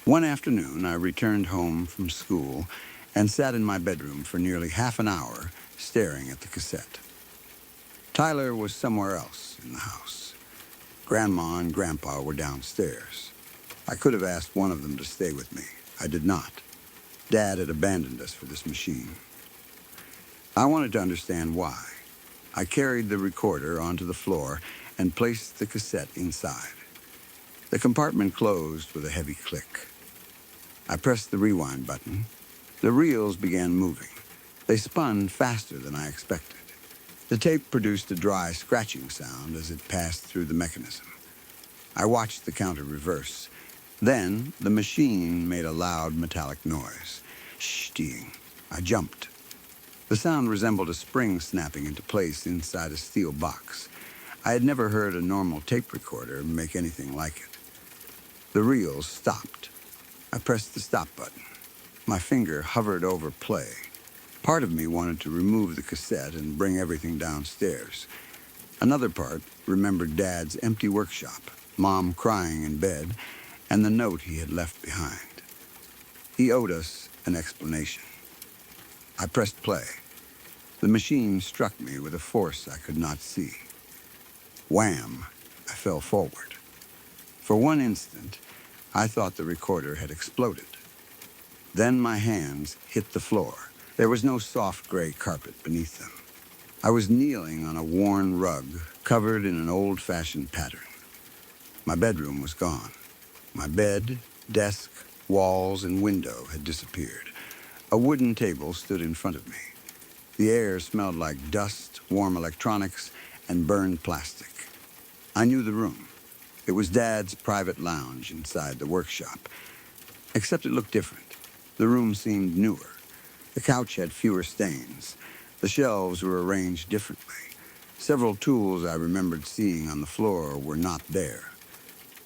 One afternoon, I returned home from school and sat in my bedroom for nearly half an hour staring at the cassette. Tyler was somewhere else in the house. Grandma and Grandpa were downstairs. I could have asked one of them to stay with me. I did not. Dad had abandoned us for this machine. I wanted to understand why. I carried the recorder onto the floor and placed the cassette inside. The compartment closed with a heavy click. I pressed the rewind button. The reels began moving. They spun faster than I expected. The tape produced a dry scratching sound as it passed through the mechanism. I watched the counter reverse. Then the machine made a loud metallic noise. Shh-ting. I jumped. The sound resembled a spring snapping into place inside a steel box. I had never heard a normal tape recorder make anything like it. The reels stopped. I pressed the stop button. My finger hovered over play. Part of me wanted to remove the cassette and bring everything downstairs. Another part remembered Dad's empty workshop, Mom crying in bed, and the note he had left behind. He owed us an explanation. I pressed play. The machine struck me with a force I could not see. Wham! I fell forward. For one instant, I thought the recorder had exploded. Then my hands hit the floor. There was no soft gray carpet beneath them. I was kneeling on a worn rug, covered in an old-fashioned pattern. My bedroom was gone. My bed, desk, walls, and window had disappeared. A wooden table stood in front of me. The air smelled like dust, warm electronics, and burned plastic. I knew the room. It was Dad's private lounge inside the workshop. Except it looked different. The room seemed newer. The couch had fewer stains. The shelves were arranged differently. Several tools I remembered seeing on the floor were not there.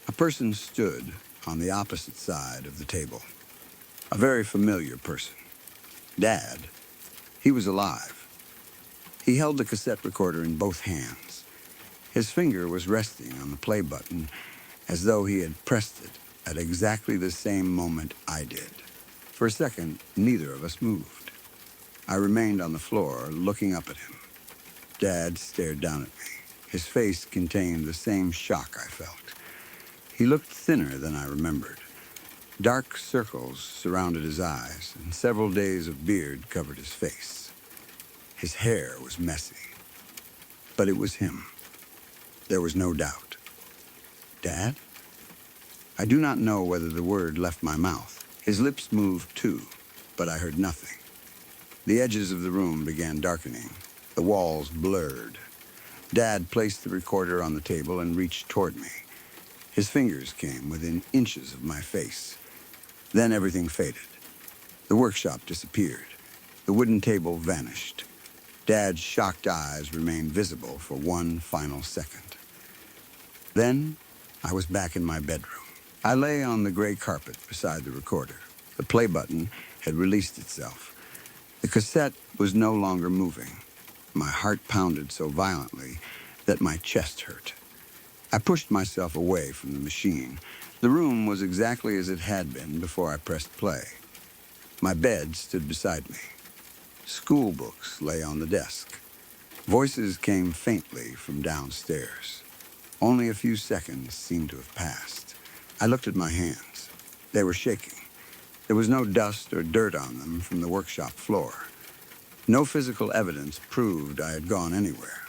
A person stood on the opposite side of the table. A very familiar person. Dad. He was alive. He held the cassette recorder in both hands. His finger was resting on the play button as though he had pressed it at exactly the same moment I did. For a second, neither of us moved. I remained on the floor, looking up at him. Dad stared down at me. His face contained the same shock I felt. He looked thinner than I remembered. Dark circles surrounded his eyes, and several days of beard covered his face. His hair was messy. But it was him. There was no doubt. Dad? I do not know whether the word left my mouth. His lips moved too, but I heard nothing. The edges of the room began darkening. The walls blurred. Dad placed the recorder on the table and reached toward me. His fingers came within inches of my face. Then everything faded. The workshop disappeared. The wooden table vanished. Dad's shocked eyes remained visible for one final second. Then I was back in my bedroom. I lay on the gray carpet beside the recorder. The play button had released itself. The cassette was no longer moving. My heart pounded so violently that my chest hurt. I pushed myself away from the machine, The room was exactly as it had been before I pressed play. My bed stood beside me. School books lay on the desk. Voices came faintly from downstairs. Only a few seconds seemed to have passed. I looked at my hands. They were shaking. There was no dust or dirt on them from the workshop floor. No physical evidence proved I had gone anywhere.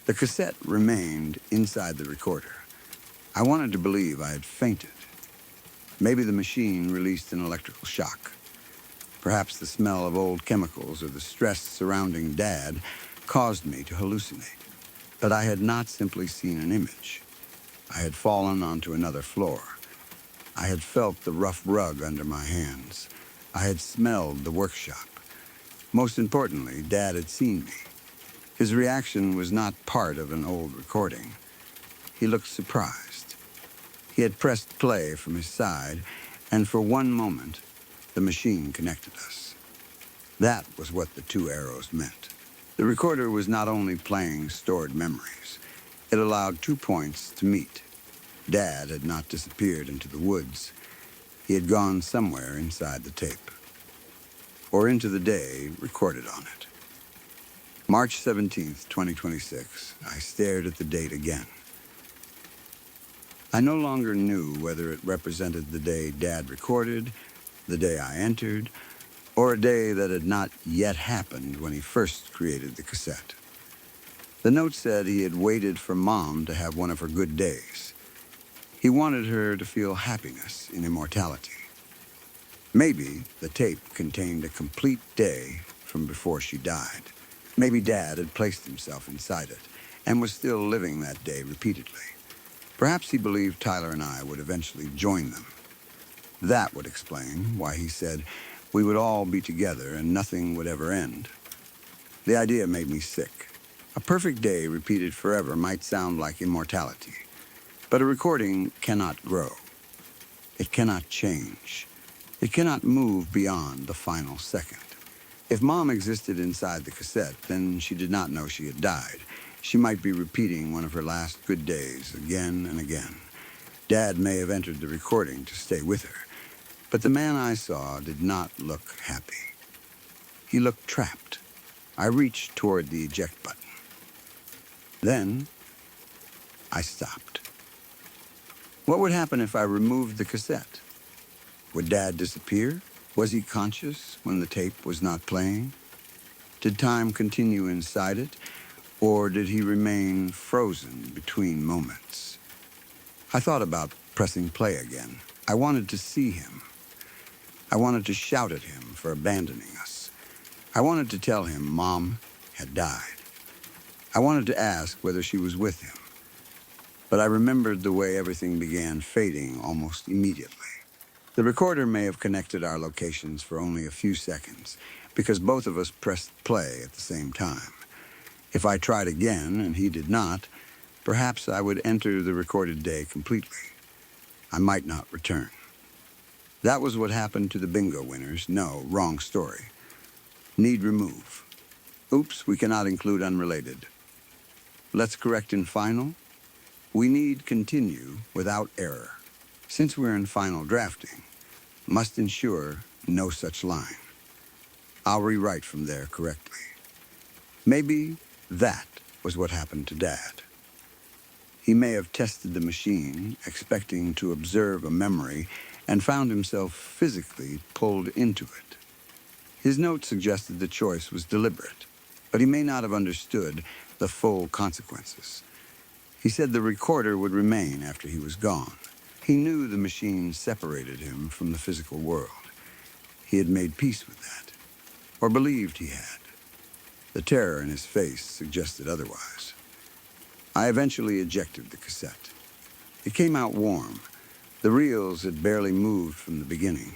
The cassette remained inside the recorder. I wanted to believe I had fainted. Maybe the machine released an electrical shock. Perhaps the smell of old chemicals or the stress surrounding Dad caused me to hallucinate. But I had not simply seen an image. I had fallen onto another floor. I had felt the rough rug under my hands. I had smelled the workshop. Most importantly, Dad had seen me. His reaction was not part of an old recording. He looked surprised. He had pressed play from his side, and for one moment, the machine connected us. That was what the two arrows meant. The recorder was not only playing stored memories. It allowed 2 points to meet. Dad had not disappeared into the woods. He had gone somewhere inside the tape. Or into the day recorded on it. March 17th, 2026. I stared at the date again. I no longer knew whether it represented the day Dad recorded, the day I entered, or a day that had not yet happened when he first created the cassette. The note said he had waited for Mom to have one of her good days. He wanted her to feel happiness in immortality. Maybe the tape contained a complete day from before she died. Maybe Dad had placed himself inside it and was still living that day repeatedly. Perhaps he believed Tyler and I would eventually join them. That would explain why he said we would all be together and nothing would ever end. The idea made me sick. A perfect day repeated forever might sound like immortality, but a recording cannot grow. It cannot change. It cannot move beyond the final second. If Mom existed inside the cassette, then she did not know she had died. She might be repeating one of her last good days again and again. Dad may have entered the recording to stay with her, but the man I saw did not look happy. He looked trapped. I reached toward the eject button. Then, I stopped. What would happen if I removed the cassette? Would Dad disappear? Was he conscious when the tape was not playing? Did time continue inside it, or did he remain frozen between moments? I thought about pressing play again. I wanted to see him. I wanted to shout at him for abandoning us. I wanted to tell him Mom had died. I wanted to ask whether she was with him. But I remembered the way everything began fading almost immediately. The recorder may have connected our locations for only a few seconds, because both of us pressed play at the same time. If I tried again and he did not, perhaps I would enter the recorded day completely. I might not return. That was what happened to the bingo winners. No, wrong story. Need remove. Oops, we cannot include unrelated. Let's correct in final. We need continue without error. Since we're in final drafting, must ensure no such line. I'll rewrite from there correctly. Maybe that was what happened to Dad. He may have tested the machine, expecting to observe a memory, and found himself physically pulled into it. His note suggested the choice was deliberate, but he may not have understood the full consequences. He said the recorder would remain after he was gone. He knew the machine separated him from the physical world. He had made peace with that, or believed he had. The terror in his face suggested otherwise. I eventually ejected the cassette. It came out warm. The reels had barely moved from the beginning.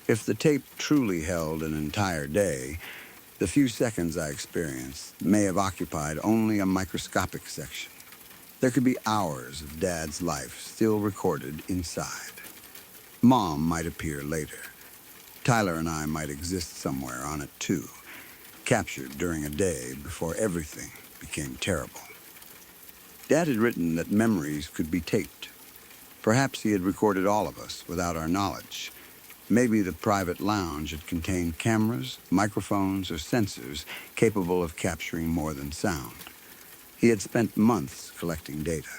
If the tape truly held an entire day, the few seconds I experienced may have occupied only a microscopic section. There could be hours of Dad's life still recorded inside. Mom might appear later. Tyler and I might exist somewhere on it too, captured during a day before everything became terrible. Dad had written that memories could be taped. Perhaps he had recorded all of us without our knowledge. Maybe the private lounge had contained cameras, microphones, or sensors capable of capturing more than sound. He had spent months collecting data.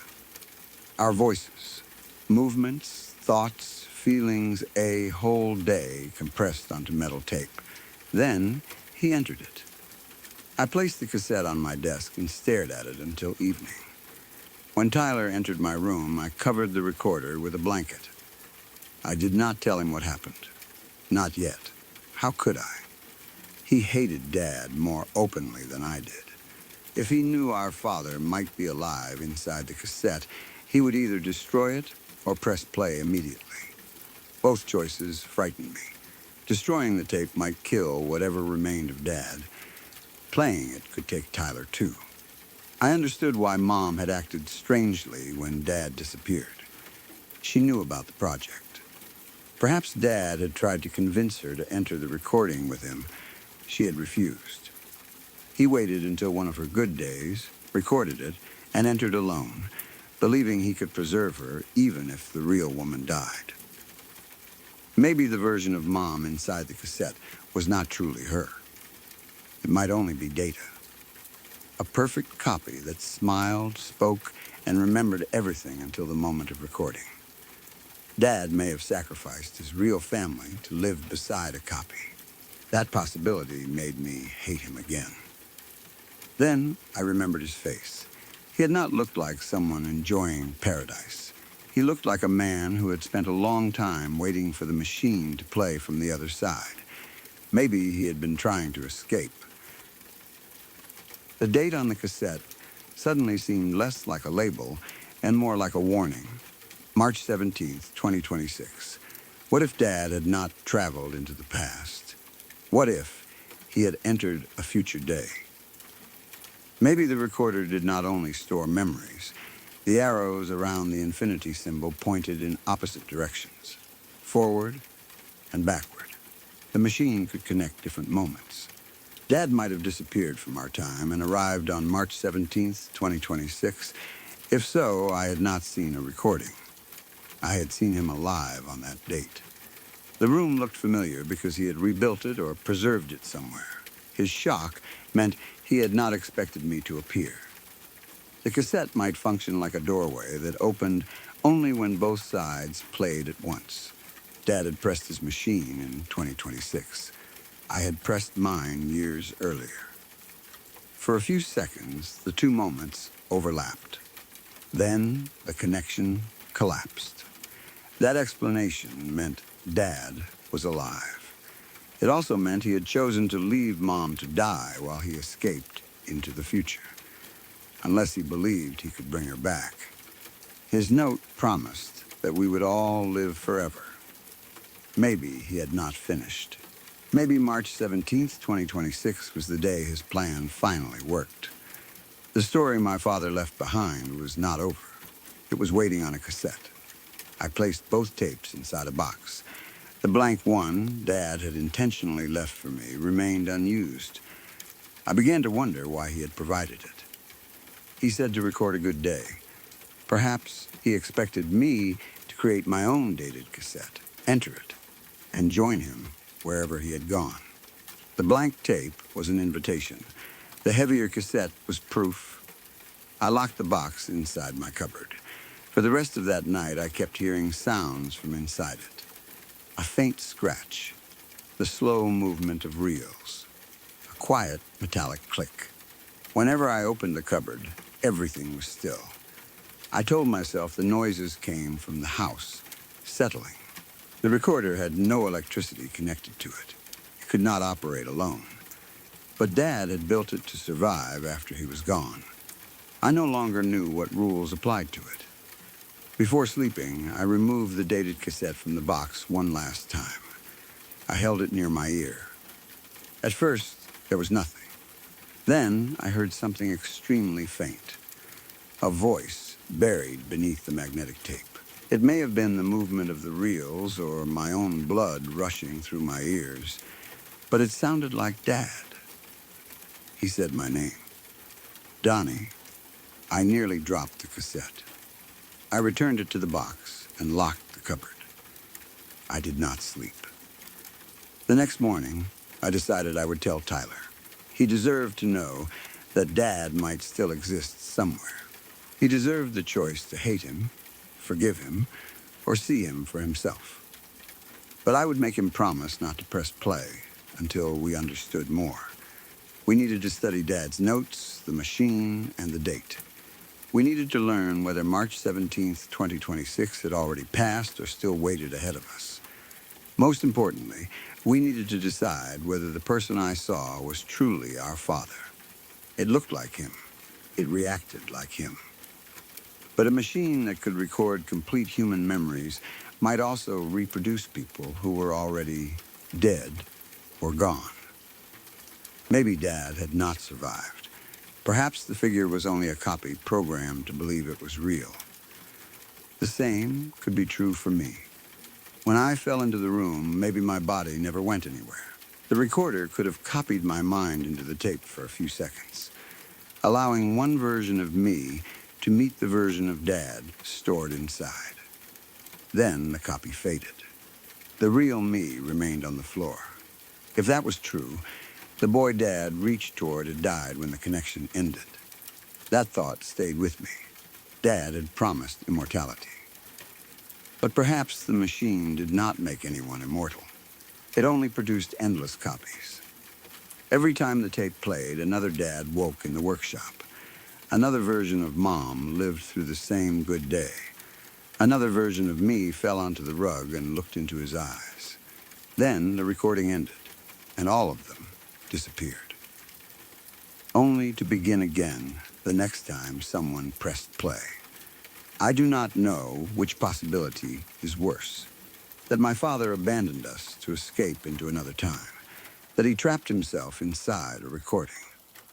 Our voices, movements, thoughts, feelings, a whole day compressed onto metal tape. Then he entered it. I placed the cassette on my desk and stared at it until evening. When Tyler entered my room, I covered the recorder with a blanket. I did not tell him what happened. Not yet. How could I? He hated Dad more openly than I did. If he knew our father might be alive inside the cassette, he would either destroy it or press play immediately. Both choices frightened me. Destroying the tape might kill whatever remained of Dad. Playing it could take Tyler too. I understood why Mom had acted strangely when Dad disappeared. She knew about the project. Perhaps Dad had tried to convince her to enter the recording with him. She had refused. He waited until one of her good days, recorded it, and entered alone, believing he could preserve her even if the real woman died. Maybe the version of Mom inside the cassette was not truly her. It might only be data. A perfect copy that smiled, spoke, and remembered everything until the moment of recording. Dad may have sacrificed his real family to live beside a copy. That possibility made me hate him again. Then I remembered his face. He had not looked like someone enjoying paradise. He looked like a man who had spent a long time waiting for the machine to play from the other side. Maybe he had been trying to escape. The date on the cassette suddenly seemed less like a label and more like a warning. March 17th, 2026. What if Dad had not traveled into the past? What if he had entered a future day? Maybe the recorder did not only store memories. The arrows around the infinity symbol pointed in opposite directions, forward and backward. The machine could connect different moments. Dad might have disappeared from our time and arrived on March 17th, 2026. If so, I had not seen a recording. I had seen him alive on that date. The room looked familiar because he had rebuilt it or preserved it somewhere. His shock meant he had not expected me to appear. The cassette might function like a doorway that opened only when both sides played at once. Dad had pressed his machine in 2026. I had pressed mine years earlier. For a few seconds, the two moments overlapped. Then the connection collapsed. That explanation meant Dad was alive. It also meant he had chosen to leave Mom to die while he escaped into the future, unless he believed he could bring her back. His note promised that we would all live forever. Maybe he had not finished. Maybe March 17th, 2026 was the day his plan finally worked. The story my father left behind was not over. It was waiting on a cassette. I placed both tapes inside a box. The blank one Dad had intentionally left for me remained unused. I began to wonder why he had provided it. He said to record a good day. Perhaps he expected me to create my own dated cassette, enter it, and join him wherever he had gone. The blank tape was an invitation. The heavier cassette was proof. I locked the box inside my cupboard. For the rest of that night, I kept hearing sounds from inside it. A faint scratch, the slow movement of reels, a quiet metallic click. Whenever I opened the cupboard, everything was still. I told myself the noises came from the house, settling. The recorder had no electricity connected to it. It could not operate alone. But Dad had built it to survive after he was gone. I no longer knew what rules applied to it. Before sleeping, I removed the dated cassette from the box one last time. I held it near my ear. At first, there was nothing. Then I heard something extremely faint. A voice buried beneath the magnetic tape. It may have been the movement of the reels or my own blood rushing through my ears, but it sounded like Dad. He said my name. Donnie. I nearly dropped the cassette. I returned it to the box. and locked the cupboard. I did not sleep. The next morning, I decided I would tell Tyler. He deserved to know that Dad might still exist somewhere. He deserved the choice to hate him, forgive him, or see him for himself. But I would make him promise not to press play until we understood more. We needed to study Dad's notes, the machine, and the date. We needed to learn whether March 17th, 2026 had already passed or still waited ahead of us. Most importantly, we needed to decide whether the person I saw was truly our father. It looked like him. It reacted like him. But a machine that could record complete human memories might also reproduce people who were already dead or gone. Maybe Dad had not survived. Perhaps the figure was only a copy programmed to believe it was real. The same could be true for me. When I fell into the room, maybe my body never went anywhere. The recorder could have copied my mind into the tape for a few seconds, allowing one version of me to meet the version of Dad stored inside. Then the copy faded. The real me remained on the floor. If that was true, the boy Dad reached toward had died when the connection ended. That thought stayed with me. Dad had promised immortality. But perhaps the machine did not make anyone immortal. It only produced endless copies. Every time the tape played, another Dad woke in the workshop. Another version of Mom lived through the same good day. Another version of me fell onto the rug and looked into his eyes. Then the recording ended, and all of them disappeared. Only to begin again the next time someone pressed play. I do not know which possibility is worse. That my father abandoned us to escape into another time. That he trapped himself inside a recording.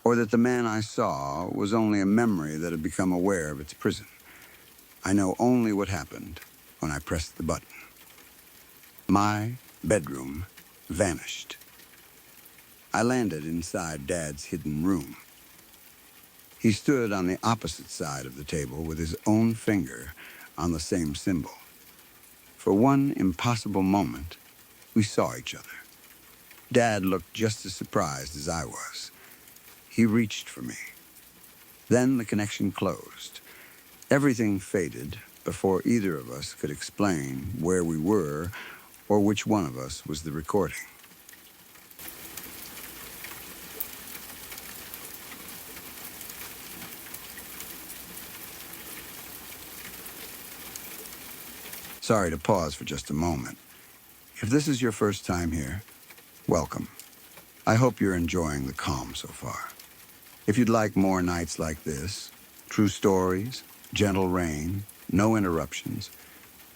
Or that the man I saw was only a memory that had become aware of its prison. I know only what happened when I pressed the button. My bedroom vanished. I landed inside Dad's hidden room. He stood on the opposite side of the table with his own finger on the same symbol. For one impossible moment, we saw each other. Dad looked just as surprised as I was. He reached for me. Then the connection closed. Everything faded before either of us could explain where we were or which one of us was the recording. Sorry to pause for just a moment. If this is your first time here, welcome. I hope you're enjoying the calm so far. If you'd like more nights like this, true stories, gentle rain, no interruptions,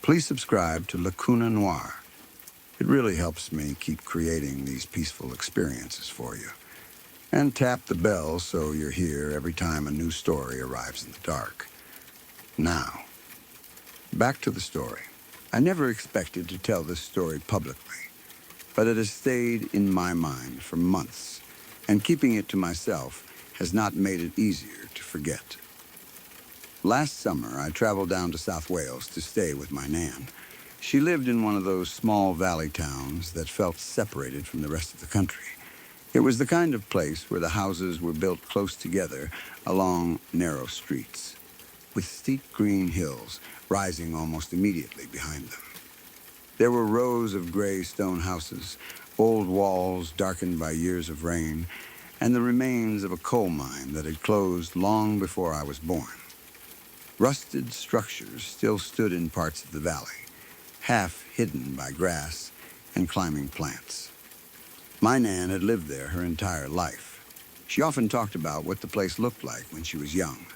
please subscribe to Lacuna Noir. It really helps me keep creating these peaceful experiences for you. And tap the bell so you're here every time a new story arrives in the dark. Now, back to the story. I never expected to tell this story publicly, but it has stayed in my mind for months, and keeping it to myself has not made it easier to forget. Last summer, I traveled down to South Wales to stay with my Nan. She lived in one of those small valley towns that felt separated from the rest of the country. It was the kind of place where the houses were built close together along narrow streets, with steep green hills rising almost immediately behind them. There were rows of gray stone houses, old walls darkened by years of rain, and the remains of a coal mine that had closed long before I was born. Rusted structures still stood in parts of the valley, half hidden by grass and climbing plants. My Nan had lived there her entire life. She often talked about what the place looked like when she was young.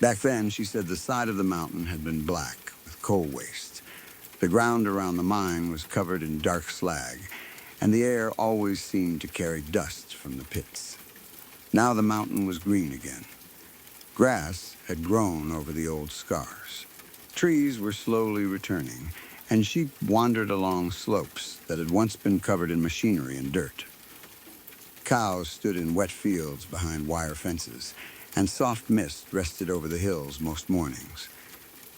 Back then, she said the side of the mountain had been black with coal waste. The ground around the mine was covered in dark slag, and the air always seemed to carry dust from the pits. Now the mountain was green again. Grass had grown over the old scars. Trees were slowly returning, and sheep wandered along slopes that had once been covered in machinery and dirt. Cows stood in wet fields behind wire fences, and soft mist rested over the hills most mornings.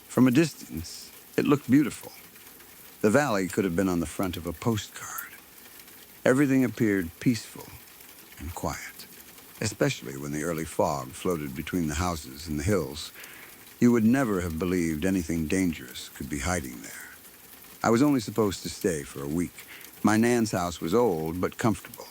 From a distance, It looked beautiful. The valley could have been on the front of a postcard. Everything appeared peaceful and quiet, especially when the early fog floated between the houses and the hills. You would never have believed anything dangerous could be hiding there. I was only supposed to stay for a week. My Nan's house was old but comfortable.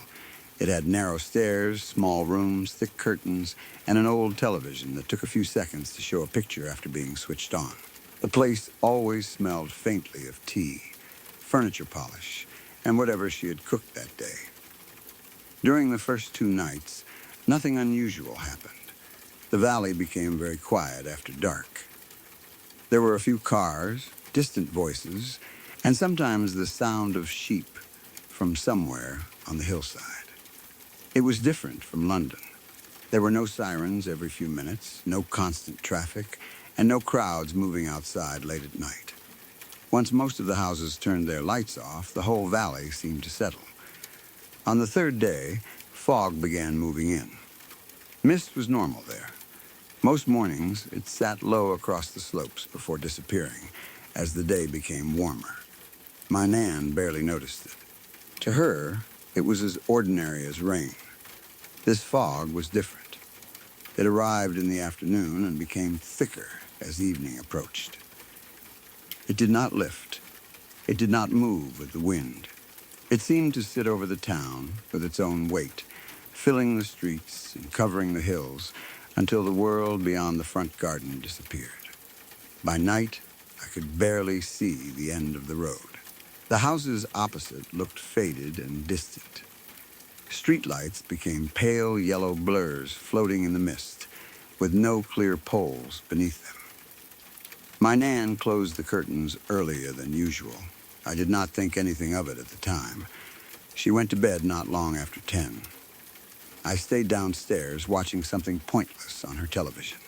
It had narrow stairs, small rooms, thick curtains, and an old television that took a few seconds to show a picture after being switched on. The place always smelled faintly of tea, furniture polish, and whatever she had cooked that day. During the first 2 nights, nothing unusual happened. The valley became very quiet after dark. There were a few cars, distant voices, and sometimes the sound of sheep from somewhere on the hillside. It was different from London. There were no sirens every few minutes, no constant traffic, and no crowds moving outside late at night. Once most of the houses turned their lights off, the whole valley seemed to settle. On the 3rd day, fog began moving in. Mist was normal there. Most mornings, it sat low across the slopes before disappearing as the day became warmer. My Nan barely noticed it. To her, it was as ordinary as rain. This fog was different. It arrived in the afternoon and became thicker as evening approached. It did not lift. It did not move with the wind. It seemed to sit over the town with its own weight, filling the streets and covering the hills until the world beyond the front garden disappeared. By night, I could barely see the end of the road. The houses opposite looked faded and distant. Streetlights became pale yellow blurs floating in the mist, with no clear poles beneath them. My Nan closed the curtains earlier than usual. I did not think anything of it at the time. She went to bed not long after 10. I stayed downstairs watching something pointless on her television.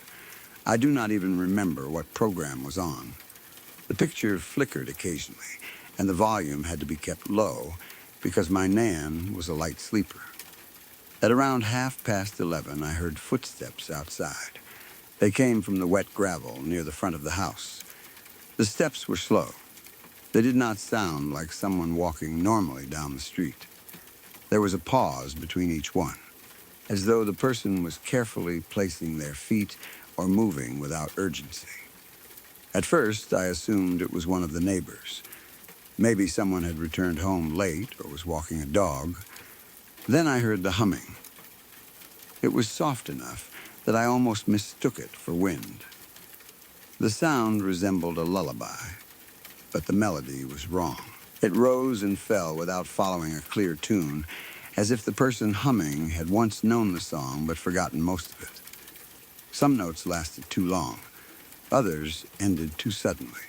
I do not even remember what program was on. The picture flickered occasionally, and the volume had to be kept low because my Nan was a light sleeper. At around 11:30, I heard footsteps outside. They came from the wet gravel near the front of the house. The steps were slow. They did not sound like someone walking normally down the street. There was a pause between each one, as though the person was carefully placing their feet or moving without urgency. At first, I assumed it was one of the neighbors. Maybe someone had returned home late or was walking a dog. Then I heard the humming. It was soft enough that I almost mistook it for wind. The sound resembled a lullaby, but the melody was wrong. It rose and fell without following a clear tune, as if the person humming had once known the song but forgotten most of it. Some notes lasted too long. Others ended too suddenly.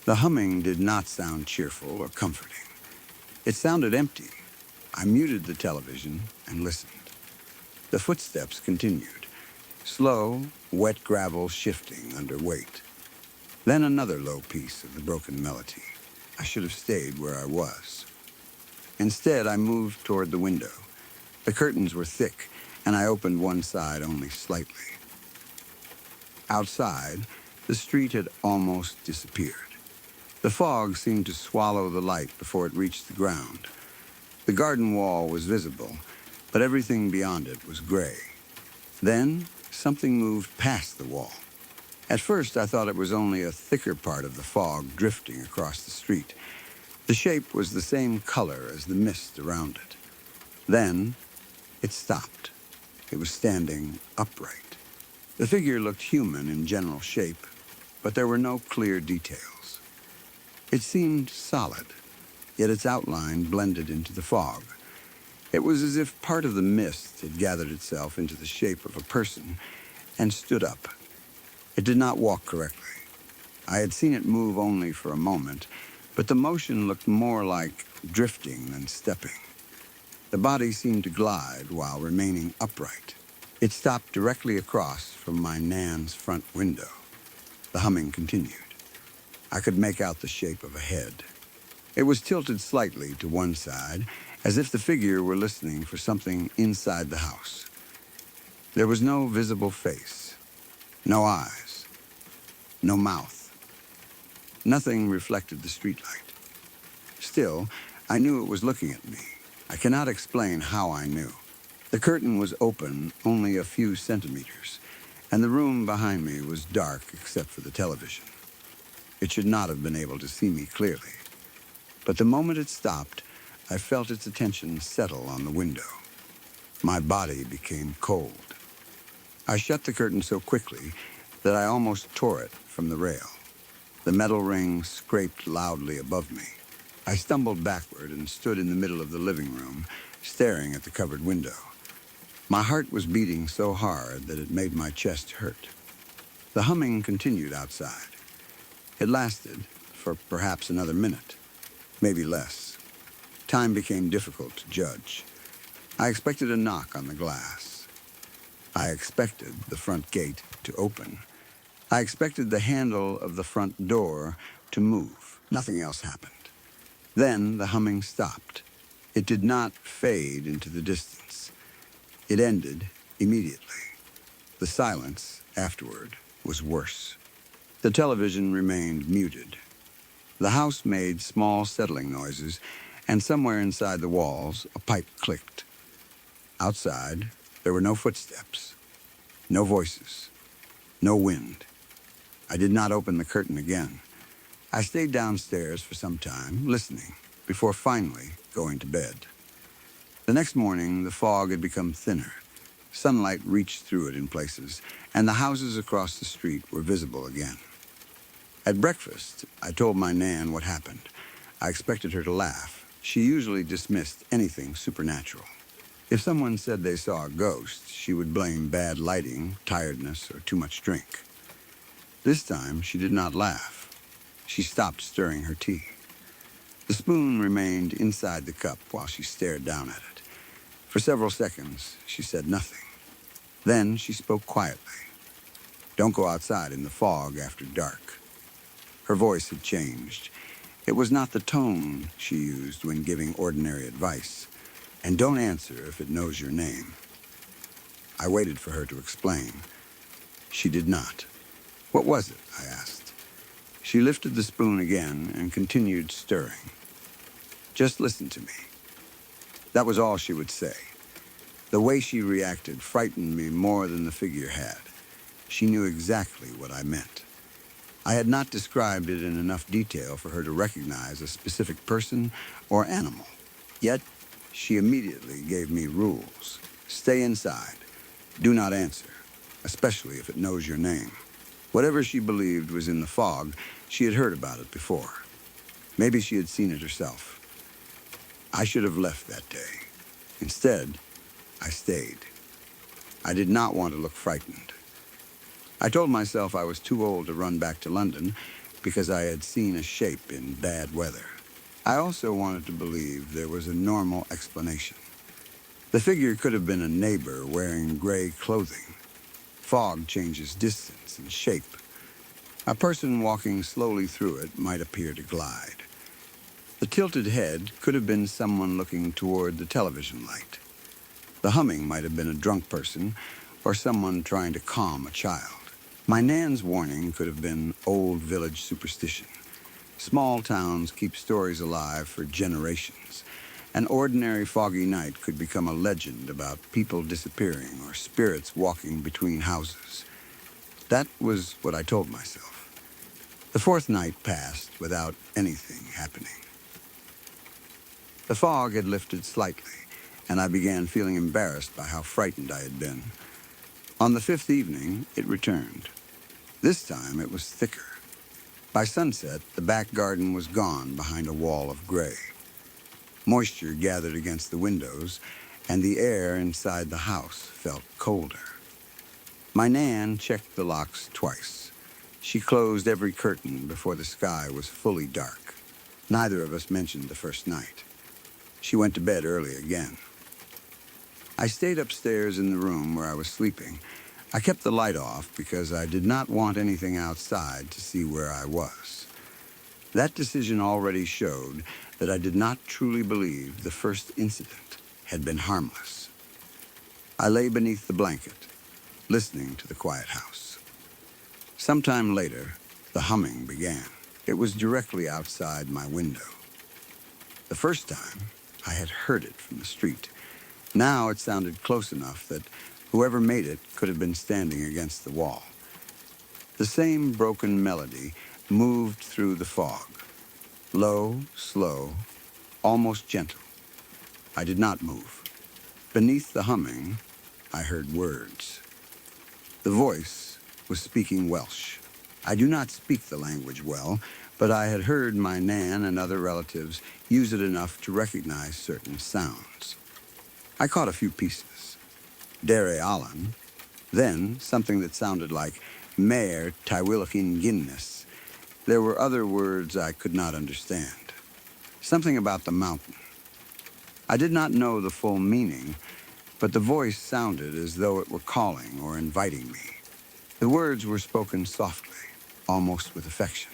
The humming did not sound cheerful or comforting. It sounded empty. I muted the television and listened. The footsteps continued, slow, wet gravel shifting under weight. Then another low piece of the broken melody. I should have stayed where I was. Instead, I moved toward the window. The curtains were thick, and I opened one side only slightly. Outside, the street had almost disappeared. The fog seemed to swallow the light before it reached the ground. The garden wall was visible, but everything beyond it was gray. Then, something moved past the wall. At first, I thought it was only a thicker part of the fog drifting across the street. The shape was the same color as the mist around it. Then, it stopped. It was standing upright. The figure looked human in general shape, but there were no clear details. It seemed solid, yet its outline blended into the fog. It was as if part of the mist had gathered itself into the shape of a person and stood up. It did not walk correctly. I had seen it move only for a moment, but the motion looked more like drifting than stepping. The body seemed to glide while remaining upright. It stopped directly across from my Nan's front window. The humming continued. I could make out the shape of a head. It was tilted slightly to one side, as if the figure were listening for something inside the house. There was no visible face, no eyes, no mouth. Nothing reflected the streetlight. Still, I knew it was looking at me. I cannot explain how I knew. The curtain was open only a few centimeters, and the room behind me was dark except for the television. It should not have been able to see me clearly. But the moment it stopped, I felt its attention settle on the window. My body became cold. I shut the curtain so quickly that I almost tore it from the rail. The metal ring scraped loudly above me. I stumbled backward and stood in the middle of the living room, staring at the covered window. My heart was beating so hard that it made my chest hurt. The humming continued outside. It lasted for perhaps another minute, maybe less. Time became difficult to judge. I expected a knock on the glass. I expected the front gate to open. I expected the handle of the front door to move. Nothing else happened. Then the humming stopped. It did not fade into the distance. It ended immediately. The silence afterward was worse. The television remained muted. The house made small settling noises, and somewhere inside the walls, a pipe clicked. Outside, there were no footsteps, no voices, no wind. I did not open the curtain again. I stayed downstairs for some time, listening, before finally going to bed. The next morning, the fog had become thinner. Sunlight reached through it in places, and the houses across the street were visible again. At breakfast, I told my Nan what happened. I expected her to laugh. She usually dismissed anything supernatural. If someone said they saw a ghost, she would blame bad lighting, tiredness, or too much drink. This time, she did not laugh. She stopped stirring her tea. The spoon remained inside the cup while she stared down at it. For several seconds, she said nothing. Then she spoke quietly. "Don't go outside in the fog after dark." Her voice had changed. It was not the tone she used when giving ordinary advice. "And don't answer if it knows your name." I waited for her to explain. She did not. "What was it?" I asked. She lifted the spoon again and continued stirring. "Just listen to me." That was all she would say. The way she reacted frightened me more than the figure had. She knew exactly what I meant. I had not described it in enough detail for her to recognize a specific person or animal. Yet, she immediately gave me rules. Stay inside. Do not answer, especially if it knows your name. Whatever she believed was in the fog, she had heard about it before. Maybe she had seen it herself. I should have left that day. Instead, I stayed. I did not want to look frightened. I told myself I was too old to run back to London because I had seen a shape in bad weather. I also wanted to believe there was a normal explanation. The figure could have been a neighbor wearing gray clothing. Fog changes distance and shape. A person walking slowly through it might appear to glide. The tilted head could have been someone looking toward the television light. The humming might have been a drunk person or someone trying to calm a child. My Nan's warning could have been old village superstition. Small towns keep stories alive for generations. An ordinary foggy night could become a legend about people disappearing or spirits walking between houses. That was what I told myself. The fourth night passed without anything happening. The fog had lifted slightly, and I began feeling embarrassed by how frightened I had been. On the fifth evening, it returned. This time, it was thicker. By sunset, the back garden was gone behind a wall of gray. Moisture gathered against the windows, and the air inside the house felt colder. My Nan checked the locks twice. She closed every curtain before the sky was fully dark. Neither of us mentioned the first night. She went to bed early again. I stayed upstairs in the room where I was sleeping. I kept the light off because I did not want anything outside to see where I was. That decision already showed that I did not truly believe the first incident had been harmless. I lay beneath the blanket, listening to the quiet house. Sometime later, the humming began. It was directly outside my window. The first time, I had heard it from the street. Now it sounded close enough that whoever made it could have been standing against the wall. The same broken melody moved through the fog. Low, slow, almost gentle. I did not move. Beneath the humming, I heard words. The voice was speaking Welsh. I do not speak the language well, but I had heard my Nan and other relatives use it enough to recognize certain sounds. I caught a few pieces. Dere Allen, then something that sounded like Mayor Tywillakin Guinness. There were other words I could not understand. Something about the mountain. I did not know the full meaning, but the voice sounded as though it were calling or inviting me. The words were spoken softly, almost with affection.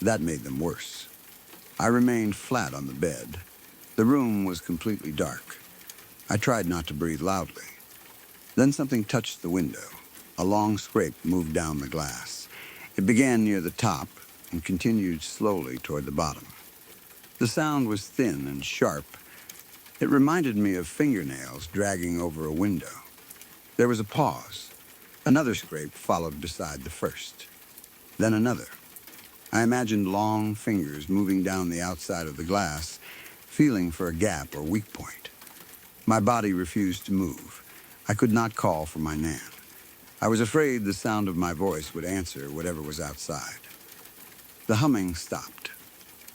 That made them worse. I remained flat on the bed. The room was completely dark. I tried not to breathe loudly. Then something touched the window. A long scrape moved down the glass. It began near the top and continued slowly toward the bottom. The sound was thin and sharp. It reminded me of fingernails dragging over a window. There was a pause. Another scrape followed beside the first. Then another. I imagined long fingers moving down the outside of the glass, feeling for a gap or weak point. My body refused to move. I could not call for my Nan. I was afraid the sound of my voice would answer whatever was outside. The humming stopped.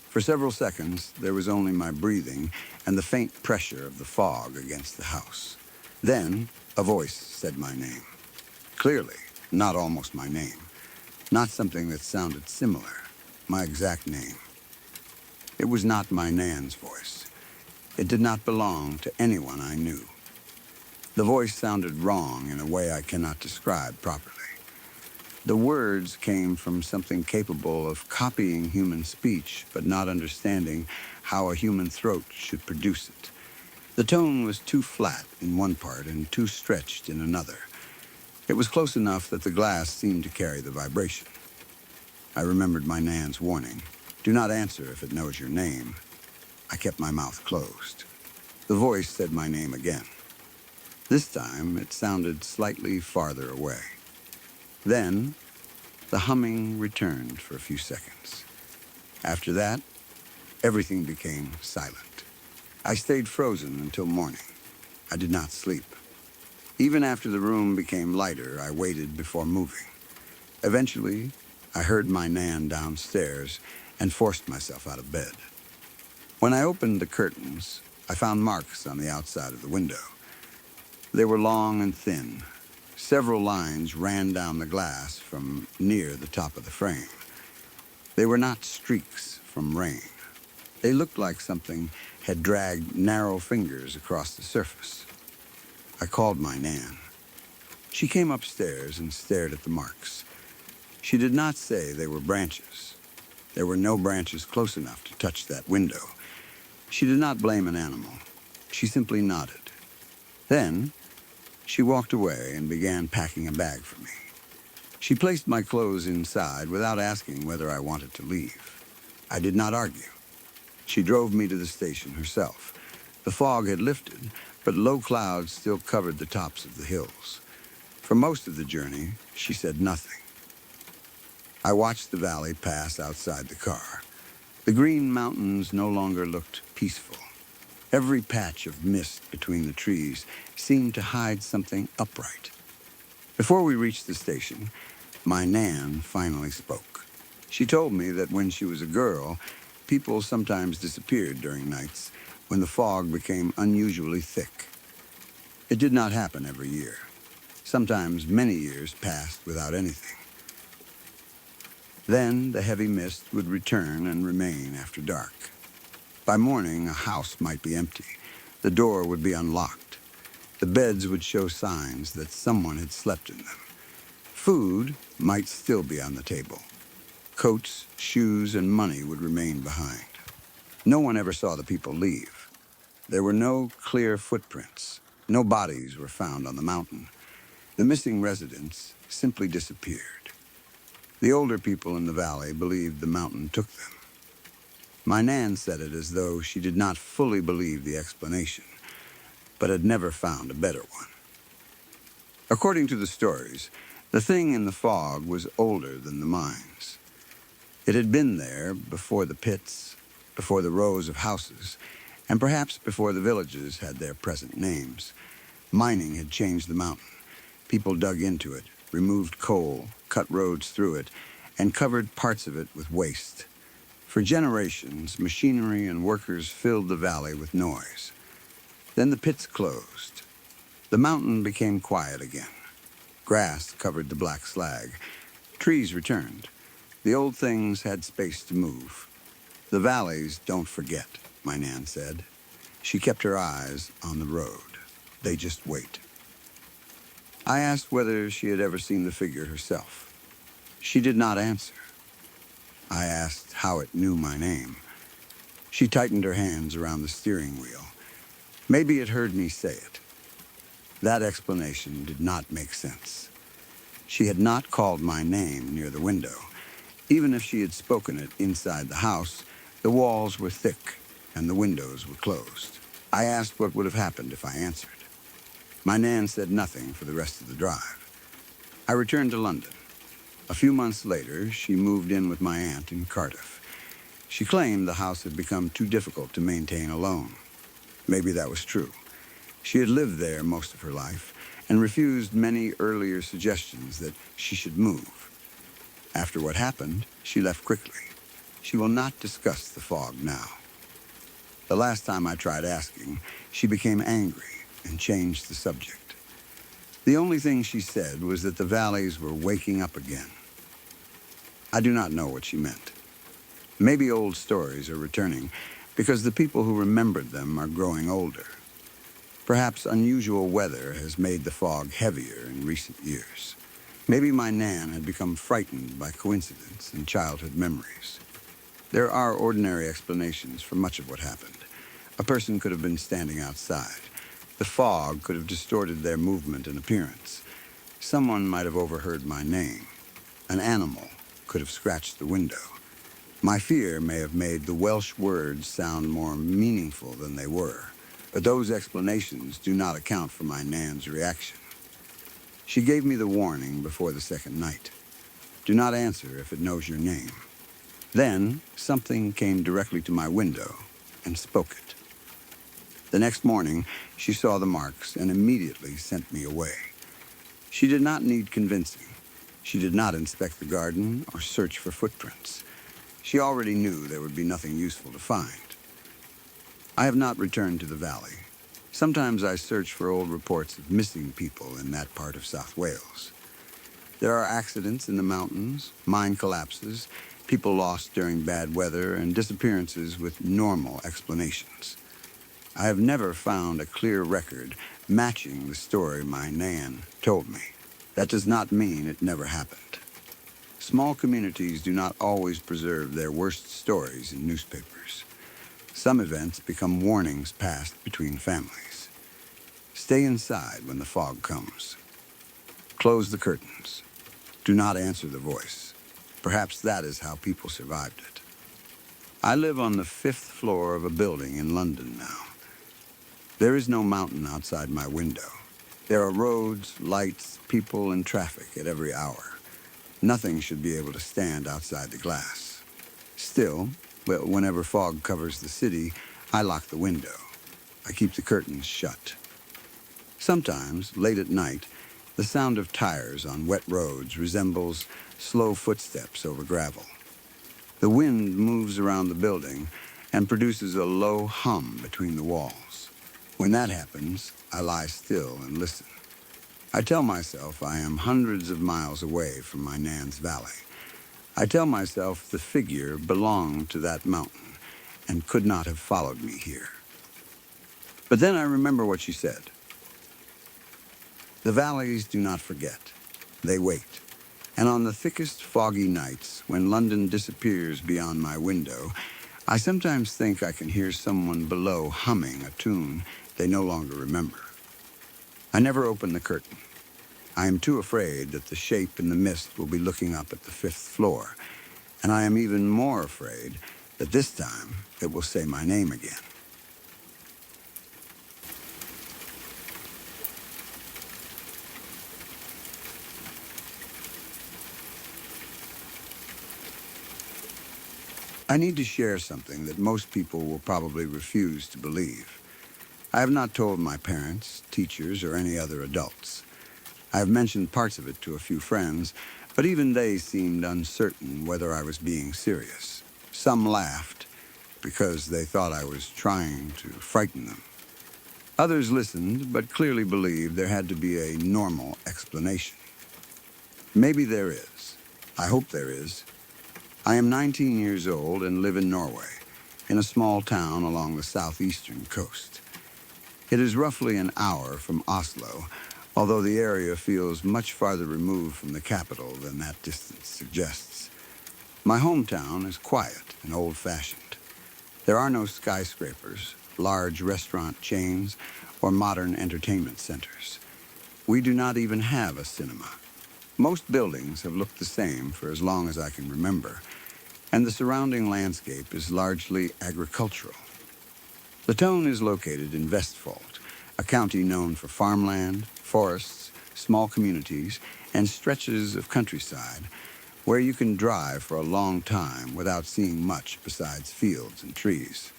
For several seconds, there was only my breathing and the faint pressure of the fog against the house. Then, a voice said my name. Clearly, not almost my name. Not something that sounded similar. My exact name. It was not my Nan's voice. It did not belong to anyone I knew. The voice sounded wrong in a way I cannot describe properly. The words came from something capable of copying human speech, but not understanding how a human throat should produce it. The tone was too flat in one part and too stretched in another. It was close enough that the glass seemed to carry the vibration. I remembered my Nan's warning. Do not answer if it knows your name. I kept my mouth closed. The voice said my name again. This time, it sounded slightly farther away. Then, the humming returned for a few seconds. After that, everything became silent. I stayed frozen until morning. I did not sleep. Even after the room became lighter, I waited before moving. Eventually, I heard my Nan downstairs and forced myself out of bed. When I opened the curtains, I found marks on the outside of the window. They were long and thin. Several lines ran down the glass from near the top of the frame. They were not streaks from rain. They looked like something had dragged narrow fingers across the surface. I called my Nan. She came upstairs and stared at the marks. She did not say they were branches. There were no branches close enough to touch that window. She did not blame an animal. She simply nodded. Then, she walked away and began packing a bag for me. She placed my clothes inside without asking whether I wanted to leave. I did not argue. She drove me to the station herself. The fog had lifted, but low clouds still covered the tops of the hills. For most of the journey, she said nothing. I watched the valley pass outside the car. The green mountains no longer looked peaceful. Every patch of mist between the trees seemed to hide something upright. Before we reached the station, my Nan finally spoke. She told me that when she was a girl, people sometimes disappeared during nights when the fog became unusually thick. It did not happen every year. Sometimes many years passed without anything. Then the heavy mist would return and remain after dark. By morning, a house might be empty. The door would be unlocked. The beds would show signs that someone had slept in them. Food might still be on the table. Coats, shoes, and money would remain behind. No one ever saw the people leave. There were no clear footprints. No bodies were found on the mountain. The missing residents simply disappeared. The older people in the valley believed the mountain took them. My Nan said it as though she did not fully believe the explanation, but had never found a better one. According to the stories, the thing in the fog was older than the mines. It had been there before the pits, before the rows of houses, and perhaps before the villages had their present names. Mining had changed the mountain. People dug into it, removed coal, cut roads through it, and covered parts of it with waste. For generations, machinery and workers filled the valley with noise. Then the pits closed. The mountain became quiet again. Grass covered the black slag. Trees returned. The old things had space to move. The valleys don't forget, my Nan said. She kept her eyes on the road. They just wait. I asked whether she had ever seen the figure herself. She did not answer. I asked how it knew my name. She tightened her hands around the steering wheel. Maybe it heard me say it. That explanation did not make sense. She had not called my name near the window. Even if she had spoken it inside the house, the walls were thick and the windows were closed. I asked what would have happened if I answered. My Nan said nothing for the rest of the drive. I returned to London. A few months later, she moved in with my aunt in Cardiff. She claimed the house had become too difficult to maintain alone. Maybe that was true. She had lived there most of her life and refused many earlier suggestions that she should move. After what happened, she left quickly. She will not discuss the fog now. The last time I tried asking, she became angry and changed the subject. The only thing she said was that the valleys were waking up again. I do not know what she meant. Maybe old stories are returning because the people who remembered them are growing older. Perhaps unusual weather has made the fog heavier in recent years. Maybe my Nan had become frightened by coincidence and childhood memories. There are ordinary explanations for much of what happened. A person could have been standing outside. The fog could have distorted their movement and appearance. Someone might have overheard my name. An animal could have scratched the window. My fear may have made the Welsh words sound more meaningful than they were, but those explanations do not account for my Nan's reaction. She gave me the warning before the second night. Do not answer if it knows your name. Then something came directly to my window and spoke it. The next morning, she saw the marks and immediately sent me away. She did not need convincing. She did not inspect the garden or search for footprints. She already knew there would be nothing useful to find. I have not returned to the valley. Sometimes I search for old reports of missing people in that part of South Wales. There are accidents in the mountains, mine collapses, people lost during bad weather, and disappearances with normal explanations. I have never found a clear record matching the story my Nan told me. That does not mean it never happened. Small communities do not always preserve their worst stories in newspapers. Some events become warnings passed between families. Stay inside when the fog comes. Close the curtains. Do not answer the voice. Perhaps that is how people survived it. I live on the 5th floor of a building in London now. There is no mountain outside my window. There are roads, lights, people, and traffic at every hour. Nothing should be able to stand outside the glass. Still, whenever fog covers the city, I lock the window. I keep the curtains shut. Sometimes, late at night, the sound of tires on wet roads resembles slow footsteps over gravel. The wind moves around the building and produces a low hum between the walls. When that happens, I lie still and listen. I tell myself I am hundreds of miles away from my Nan's valley. I tell myself the figure belonged to that mountain and could not have followed me here. But then I remember what she said. The valleys do not forget. They wait. And on the thickest foggy nights, when London disappears beyond my window, I sometimes think I can hear someone below humming a tune they no longer remember. I never open the curtain. I am too afraid that the shape in the mist will be looking up at the fifth floor, and I am even more afraid that this time it will say my name again. I need to share something that most people will probably refuse to believe. I have not told my parents, teachers, or any other adults. I have mentioned parts of it to a few friends, but even they seemed uncertain whether I was being serious. Some laughed because they thought I was trying to frighten them. Others listened, but clearly believed there had to be a normal explanation. Maybe there is. I hope there is. I am 19 years old and live in Norway, in a small town along the southeastern coast. It is roughly an hour from Oslo, although the area feels much farther removed from the capital than that distance suggests. My hometown is quiet and old-fashioned. There are no skyscrapers, large restaurant chains, or modern entertainment centers. We do not even have a cinema. Most buildings have looked the same for as long as I can remember, and the surrounding landscape is largely agricultural. The town is located in Vestfold, a county known for farmland, forests, small communities, and stretches of countryside where you can drive for a long time without seeing much besides fields and trees.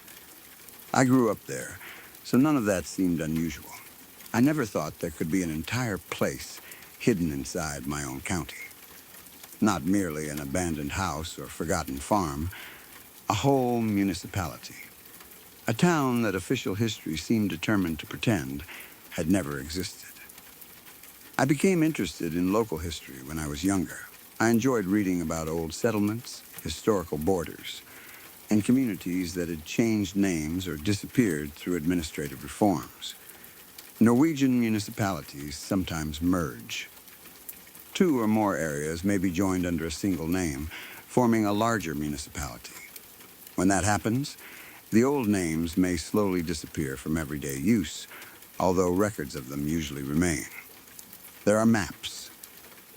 I grew up there, so none of that seemed unusual. I never thought there could be an entire place hidden inside my own county. Not merely an abandoned house or forgotten farm, a whole municipality. A town that official history seemed determined to pretend had never existed. I became interested in local history when I was younger. I enjoyed reading about old settlements, historical borders, and communities that had changed names or disappeared through administrative reforms. Norwegian municipalities sometimes merge. Two or more areas may be joined under a single name, forming a larger municipality. When that happens, the old names may slowly disappear from everyday use, although records of them usually remain. There are maps,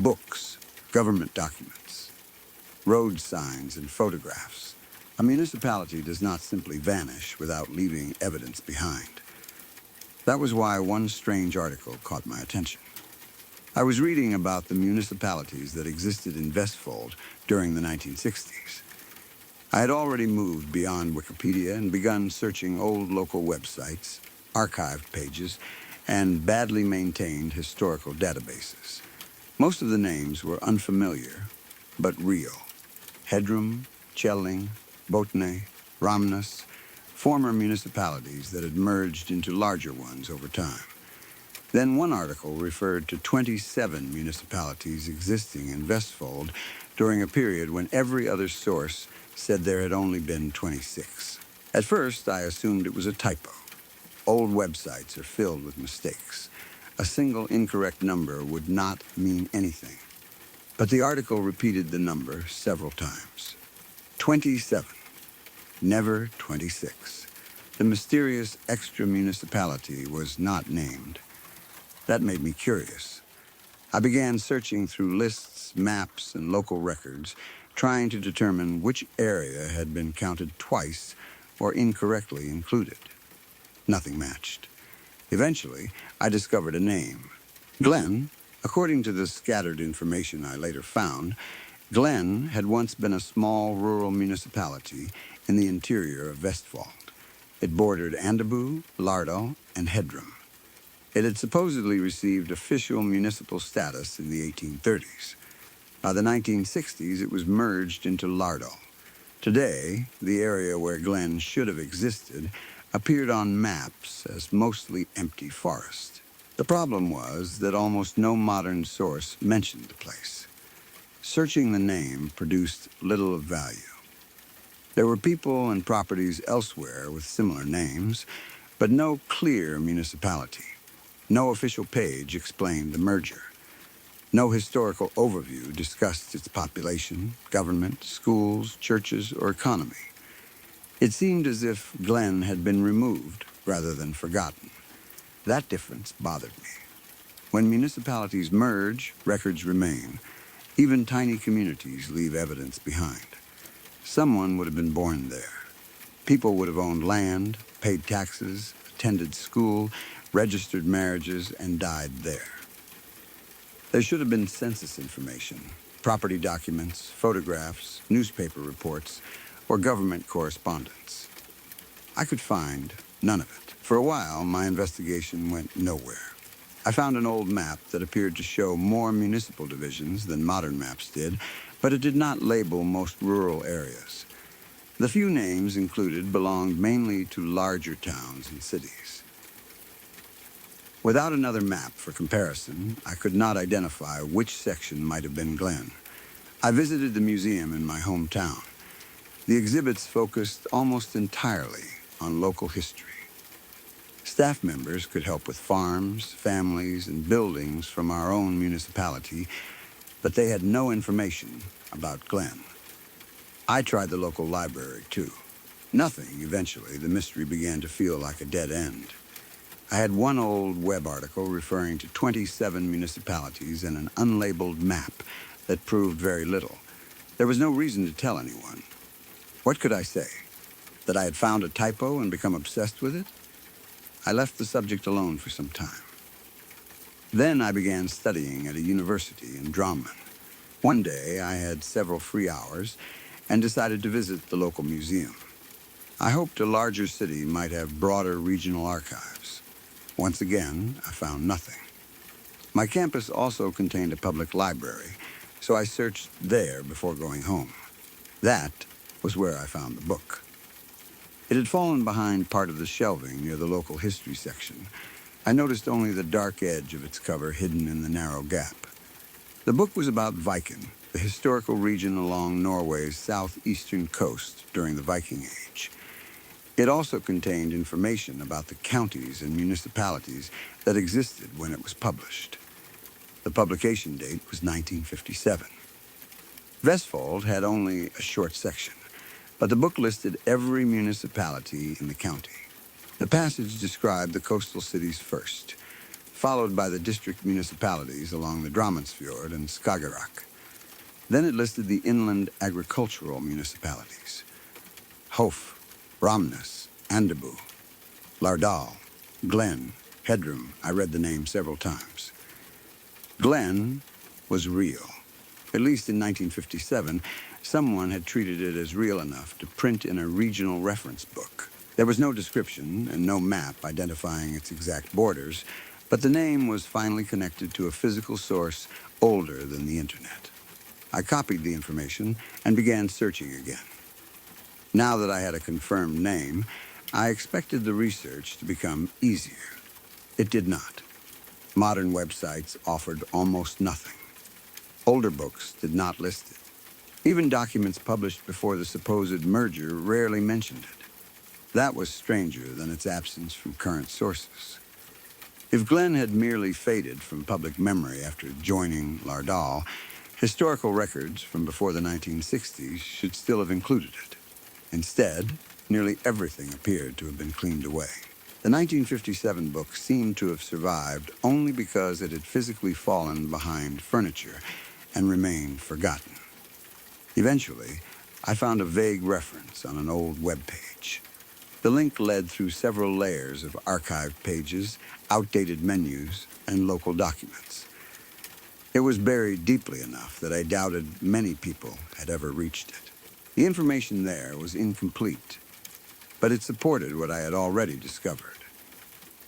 books, government documents, road signs, and photographs. A municipality does not simply vanish without leaving evidence behind. That was why one strange article caught my attention. I was reading about the municipalities that existed in Vestfold during the 1960s. I had already moved beyond Wikipedia and begun searching old local websites, archived pages, and badly maintained historical databases. Most of the names were unfamiliar, but real. Hedrum, Kjelling, Botne, Ramnes, former municipalities that had merged into larger ones over time. Then one article referred to 27 municipalities existing in Vestfold during a period when every other source said there had only been 26. At first, I assumed it was a typo. Old websites are filled with mistakes. A single incorrect number would not mean anything. But the article repeated the number several times. 27, never 26. The mysterious extra municipality was not named. That made me curious. I began searching through lists, maps, and local records, trying to determine which area had been counted twice or incorrectly included. Nothing matched. Eventually, I discovered a name. Glen. According to the scattered information I later found, Glen had once been a small rural municipality in the interior of Vestfold. It bordered Andebu, Lardal, and Hedrum. It had supposedly received official municipal status in the 1830s. By the 1960s, it was merged into Lardal. Today, the area where Glen should have existed appeared on maps as mostly empty forest. The problem was that almost no modern source mentioned the place. Searching the name produced little of value. There were people and properties elsewhere with similar names, but no clear municipality. No official page explained the merger. No historical overview discussed its population, government, schools, churches, or economy. It seemed as if Glen had been removed rather than forgotten. That difference bothered me. When municipalities merge, records remain. Even tiny communities leave evidence behind. Someone would have been born there. People would have owned land, paid taxes, attended school, registered marriages, and died there. There should have been census information, property documents, photographs, newspaper reports, or government correspondence. I could find none of it. For a while, my investigation went nowhere. I found an old map that appeared to show more municipal divisions than modern maps did, but it did not label most rural areas. The few names included belonged mainly to larger towns and cities. Without another map for comparison, I could not identify which section might have been Glen. I visited the museum in my hometown. The exhibits focused almost entirely on local history. Staff members could help with farms, families, and buildings from our own municipality, but they had no information about Glen. I tried the local library, too. Nothing, eventually. The mystery began to feel like a dead end. I had one old web article referring to 27 municipalities and an unlabeled map that proved very little. There was no reason to tell anyone. What could I say? That I had found a typo and become obsessed with it? I left the subject alone for some time. Then I began studying at a university in Drammen. One day I had several free hours and decided to visit the local museum. I hoped a larger city might have broader regional archives. Once again, I found nothing. My campus also contained a public library, so I searched there before going home. That was where I found the book. It had fallen behind part of the shelving near the local history section. I noticed only the dark edge of its cover hidden in the narrow gap. The book was about Viken, the historical region along Norway's southeastern coast during the Viking Age. It also contained information about the counties and municipalities that existed when it was published. The publication date was 1957. Vestfold had only a short section, but the book listed every municipality in the county. The passage described the coastal cities first, followed by the district municipalities along the Drammensfjord and Skagerrak. Then it listed the inland agricultural municipalities: Hof, Ramnes, Andebu, Lardal, Glen, Hedrum. I read the name several times. Glen was real. At least in 1957, someone had treated it as real enough to print in a regional reference book. There was no description and no map identifying its exact borders, but the name was finally connected to a physical source older than the internet. I copied the information and began searching again. Now that I had a confirmed name, I expected the research to become easier. It did not. Modern websites offered almost nothing. Older books did not list it. Even documents published before the supposed merger rarely mentioned it. That was stranger than its absence from current sources. If Glen had merely faded from public memory after joining Lardal, historical records from before the 1960s should still have included it. Instead, nearly everything appeared to have been cleaned away. The 1957 book seemed to have survived only because it had physically fallen behind furniture and remained forgotten. Eventually, I found a vague reference on an old web page. The link led through several layers of archived pages, outdated menus, and local documents. It was buried deeply enough that I doubted many people had ever reached it. The information there was incomplete, but it supported what I had already discovered.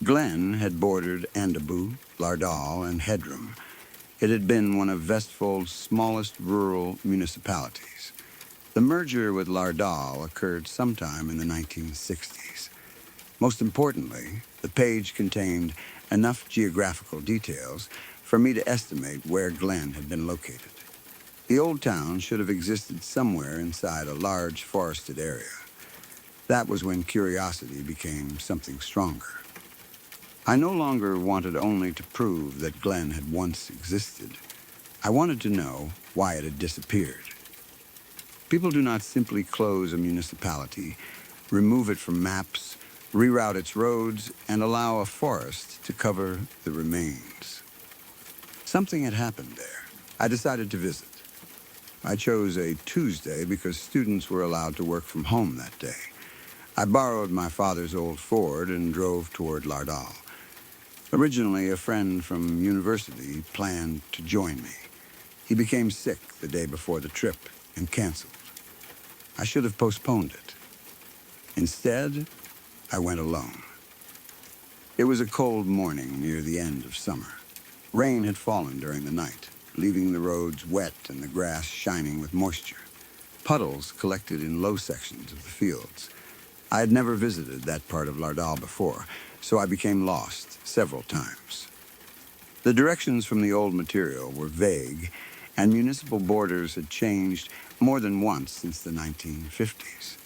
Glen had bordered Andebu, Lardal, and Hedrum. It had been one of Vestfold's smallest rural municipalities. The merger with Lardal occurred sometime in the 1960s. Most importantly, the page contained enough geographical details for me to estimate where Glen had been located. The old town should have existed somewhere inside a large forested area. That was when curiosity became something stronger. I no longer wanted only to prove that Glen had once existed. I wanted to know why it had disappeared. People do not simply close a municipality, remove it from maps, reroute its roads, and allow a forest to cover the remains. Something had happened there. I decided to visit. I chose a Tuesday because students were allowed to work from home that day. I borrowed my father's old Ford and drove toward Lardal. Originally, a friend from university planned to join me. He became sick the day before the trip and canceled. I should have postponed it. Instead, I went alone. It was a cold morning near the end of summer. Rain had fallen during the night, leaving the roads wet and the grass shining with moisture. Puddles collected in low sections of the fields. I had never visited that part of Lardal before, so I became lost several times. The directions from the old material were vague, and municipal borders had changed more than once since the 1950s.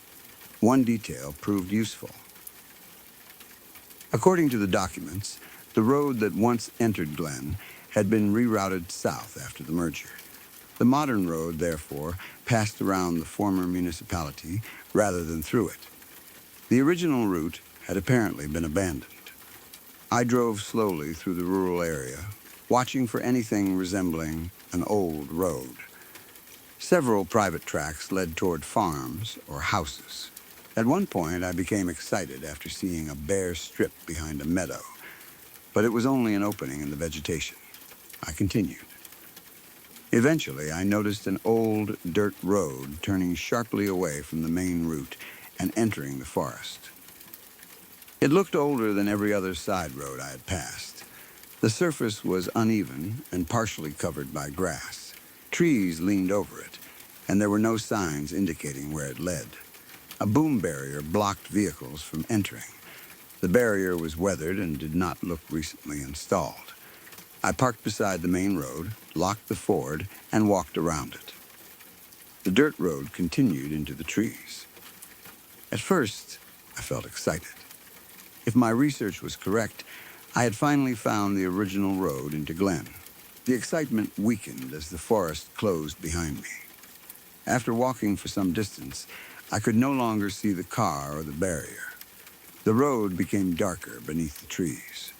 One detail proved useful. According to the documents, the road that once entered Glen had been rerouted south after the merger. The modern road, therefore, passed around the former municipality rather than through it. The original route had apparently been abandoned. I drove slowly through the rural area, watching for anything resembling an old road. Several private tracks led toward farms or houses. At one point, I became excited after seeing a bare strip behind a meadow, but it was only an opening in the vegetation. I continued. Eventually, I noticed an old dirt road turning sharply away from the main route and entering the forest. It looked older than every other side road I had passed. The surface was uneven and partially covered by grass. Trees leaned over it, and there were no signs indicating where it led. A boom barrier blocked vehicles from entering. The barrier was weathered and did not look recently installed. I parked beside the main road, locked the Ford, and walked around it. The dirt road continued into the trees. At first, I felt excited. If my research was correct, I had finally found the original road into Glen. The excitement weakened as the forest closed behind me. After walking for some distance, I could no longer see the car or the barrier. The road became darker beneath the trees.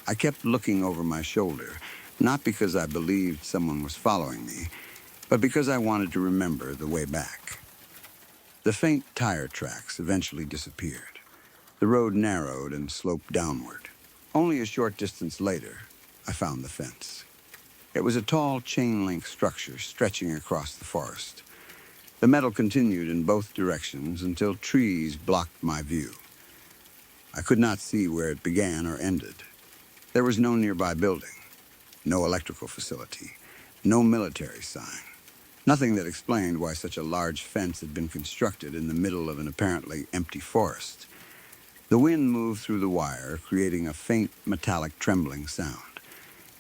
I kept looking over my shoulder, not because I believed someone was following me, but because I wanted to remember the way back. The faint tire tracks eventually disappeared. The road narrowed and sloped downward. Only a short distance later, I found the fence. It was a tall chain-link structure stretching across the forest. The metal continued in both directions until trees blocked my view. I could not see where it began or ended. There was no nearby building, no electrical facility, no military sign. Nothing that explained why such a large fence had been constructed in the middle of an apparently empty forest. The wind moved through the wire, creating a faint metallic trembling sound.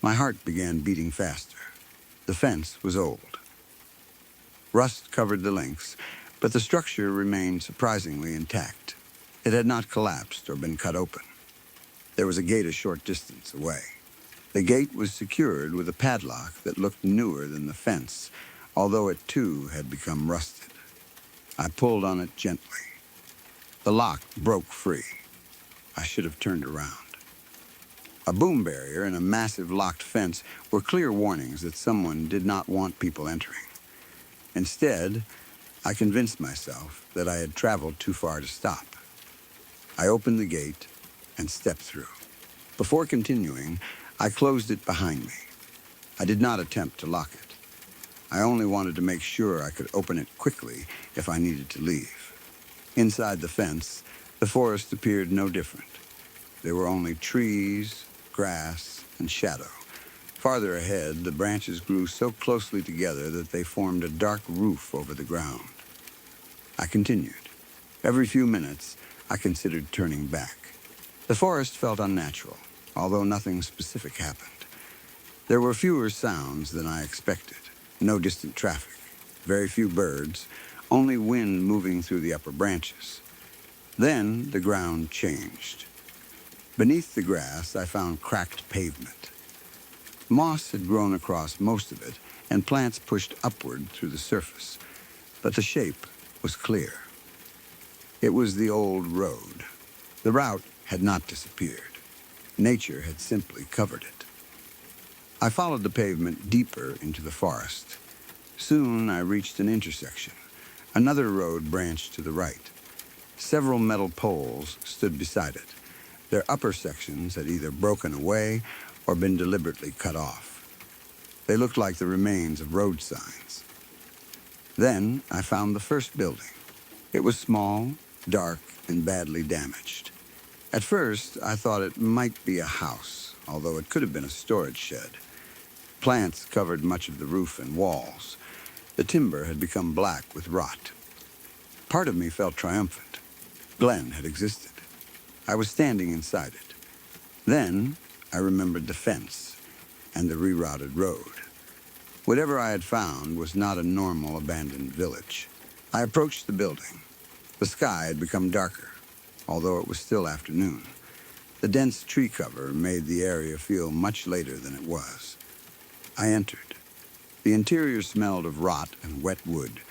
My heart began beating faster. The fence was old. Rust covered the links, but the structure remained surprisingly intact. It had not collapsed or been cut open. There was a gate a short distance away. The gate was secured with a padlock that looked newer than the fence, although it too had become rusted. I pulled on it gently. The lock broke free. I should have turned around. A boom barrier and a massive locked fence were clear warnings that someone did not want people entering. Instead, I convinced myself that I had traveled too far to stop. I opened the gate and stepped through. Before continuing, I closed it behind me. I did not attempt to lock it. I only wanted to make sure I could open it quickly if I needed to leave. Inside the fence, the forest appeared no different. There were only trees, grass, and shadow. Farther ahead, the branches grew so closely together that they formed a dark roof over the ground. I continued. Every few minutes, I considered turning back. The forest felt unnatural, although nothing specific happened. There were fewer sounds than I expected. No distant traffic, very few birds, only wind moving through the upper branches. Then the ground changed. Beneath the grass, I found cracked pavement. Moss had grown across most of it, and plants pushed upward through the surface, but the shape was clear. It was the old road. The route had not disappeared. Nature had simply covered it. I followed the pavement deeper into the forest. Soon I reached an intersection. Another road branched to the right. Several metal poles stood beside it. Their upper sections had either broken away or been deliberately cut off. They looked like the remains of road signs. Then I found the first building. It was small, dark, and badly damaged. At first, I thought it might be a house, although it could have been a storage shed. Plants covered much of the roof and walls. The timber had become black with rot. Part of me felt triumphant. Glen had existed. I was standing inside it. Then I remembered the fence and the rerouted road. Whatever I had found was not a normal abandoned village. I approached the building. The sky had become darker, although it was still afternoon. The dense tree cover made the area feel much later than it was. I entered. The interior smelled of rot and wet wood.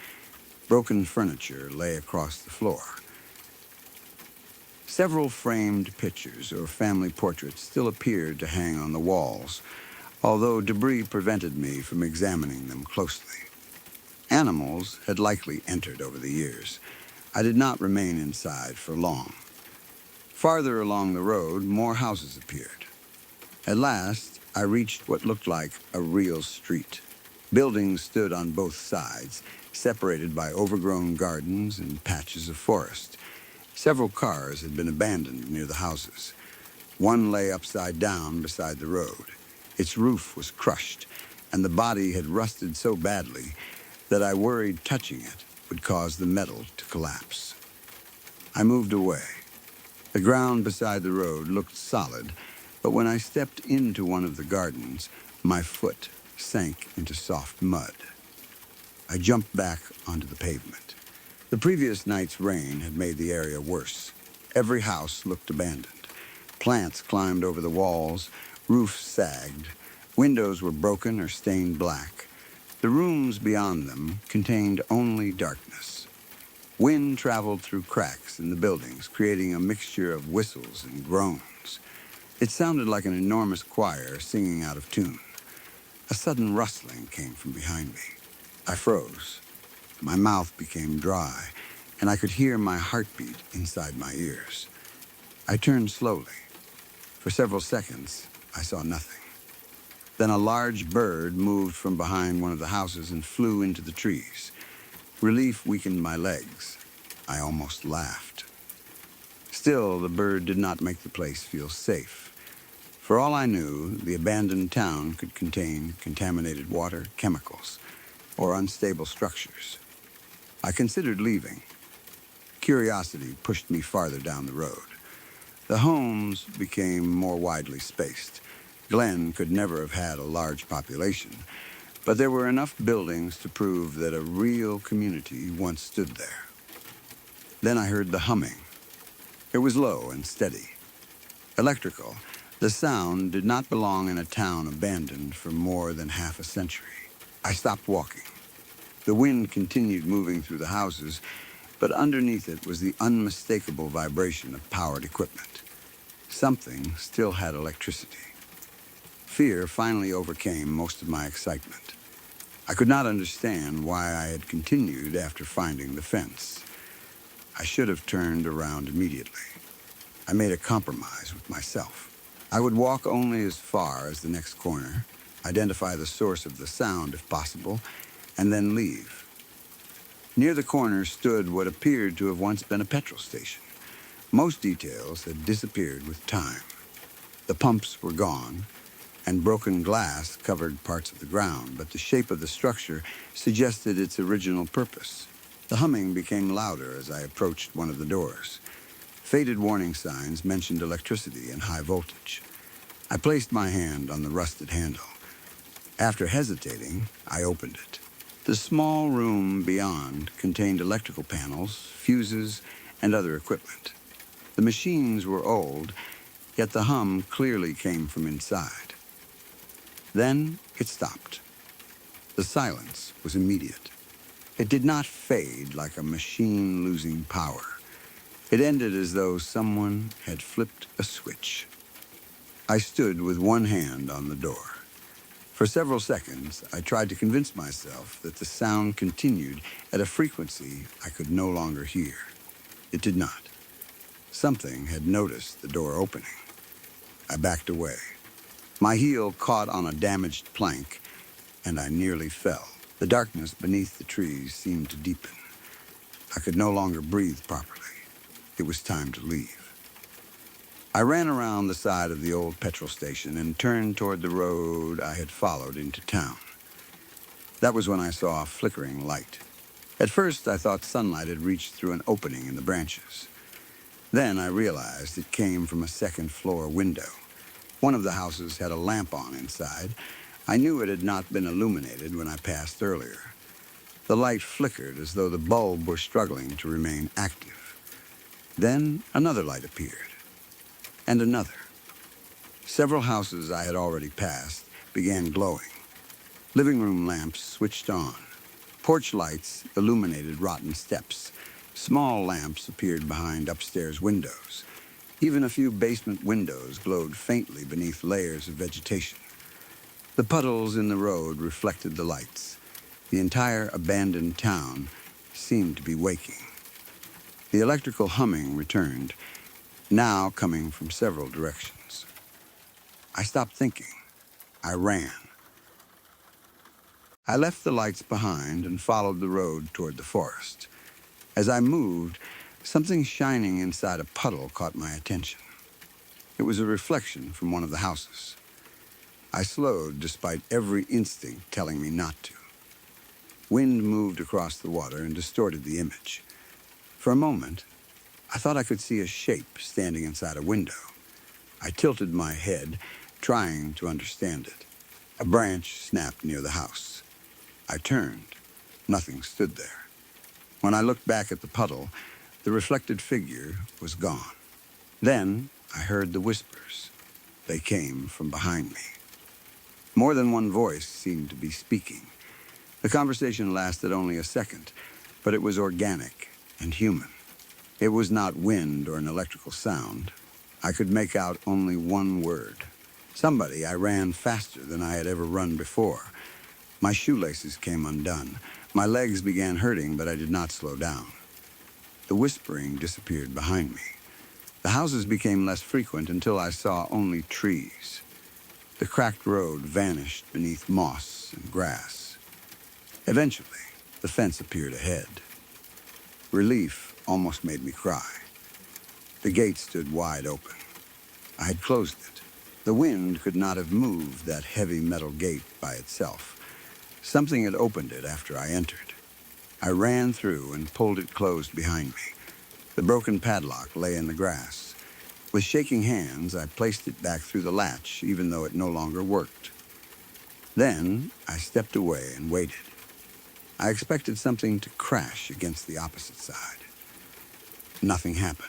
Broken furniture lay across the floor. Several framed pictures or family portraits still appeared to hang on the walls, although debris prevented me from examining them closely. Animals had likely entered over the years. I did not remain inside for long. Farther along the road, more houses appeared. At last, I reached what looked like a real street. Buildings stood on both sides, separated by overgrown gardens and patches of forest. Several cars had been abandoned near the houses. One lay upside down beside the road. Its roof was crushed, and the body had rusted so badly that I worried touching it would cause the metal to collapse. I moved away. The ground beside the road looked solid, but when I stepped into one of the gardens, my foot sank into soft mud. I jumped back onto the pavement. The previous night's rain had made the area worse. Every house looked abandoned. Plants climbed over the walls, roofs sagged, windows were broken or stained black. The rooms beyond them contained only darkness. Wind traveled through cracks in the buildings, creating a mixture of whistles and groans. It sounded like an enormous choir singing out of tune. A sudden rustling came from behind me. I froze. My mouth became dry, and I could hear my heartbeat inside my ears. I turned slowly. For several seconds, I saw nothing. Then a large bird moved from behind one of the houses and flew into the trees. Relief weakened my legs. I almost laughed. Still, the bird did not make the place feel safe. For all I knew, the abandoned town could contain contaminated water, chemicals, or unstable structures. I considered leaving. Curiosity pushed me farther down the road. The homes became more widely spaced. Glen could never have had a large population, but there were enough buildings to prove that a real community once stood there. Then I heard the humming. It was low and steady. Electrical, the sound did not belong in a town abandoned for more than half a century. I stopped walking. The wind continued moving through the houses, but underneath it was the unmistakable vibration of powered equipment. Something still had electricity. Fear finally overcame most of my excitement. I could not understand why I had continued after finding the fence. I should have turned around immediately. I made a compromise with myself. I would walk only as far as the next corner, identify the source of the sound if possible, and then leave. Near the corner stood what appeared to have once been a petrol station. Most details had disappeared with time. The pumps were gone, and broken glass covered parts of the ground, but the shape of the structure suggested its original purpose. The humming became louder as I approached one of the doors. Faded warning signs mentioned electricity and high voltage. I placed my hand on the rusted handle. After hesitating, I opened it. The small room beyond contained electrical panels, fuses, and other equipment. The machines were old, yet the hum clearly came from inside. Then it stopped. The silence was immediate. It did not fade like a machine losing power. It ended as though someone had flipped a switch. I stood with one hand on the door. For several seconds, I tried to convince myself that the sound continued at a frequency I could no longer hear. It did not. Something had noticed the door opening. I backed away. My heel caught on a damaged plank, and I nearly fell. The darkness beneath the trees seemed to deepen. I could no longer breathe properly. It was time to leave. I ran around the side of the old petrol station and turned toward the road I had followed into town. That was when I saw a flickering light. At first, I thought sunlight had reached through an opening in the branches. Then I realized it came from a second-floor window. One of the houses had a lamp on inside. I knew it had not been illuminated when I passed earlier. The light flickered as though the bulb were struggling to remain active. Then another light appeared, and another. Several houses I had already passed began glowing. Living room lamps switched on. Porch lights illuminated rotten steps. Small lamps appeared behind upstairs windows. Even a few basement windows glowed faintly beneath layers of vegetation. The puddles in the road reflected the lights. The entire abandoned town seemed to be waking. The electrical humming returned, now coming from several directions. I stopped thinking. I ran. I left the lights behind and followed the road toward the forest. As I moved, something shining inside a puddle caught my attention. It was a reflection from one of the houses. I slowed despite every instinct telling me not to. Wind moved across the water and distorted the image. For a moment, I thought I could see a shape standing inside a window. I tilted my head, trying to understand it. A branch snapped near the house. I turned. Nothing stood there. When I looked back at the puddle, the reflected figure was gone. Then I heard the whispers. They came from behind me. More than one voice seemed to be speaking. The conversation lasted only a second, but it was organic and human. It was not wind or an electrical sound. I could make out only one word. Somebody. I ran faster than I had ever run before. My shoelaces came undone. My legs began hurting, but I did not slow down. The whispering disappeared behind me. The houses became less frequent until I saw only trees. The cracked road vanished beneath moss and grass. Eventually, the fence appeared ahead. Relief almost made me cry. The gate stood wide open. I had closed it. The wind could not have moved that heavy metal gate by itself. Something had opened it after I entered. I ran through and pulled it closed behind me. The broken padlock lay in the grass. With shaking hands, I placed it back through the latch, even though it no longer worked. Then I stepped away and waited. I expected something to crash against the opposite side. Nothing happened.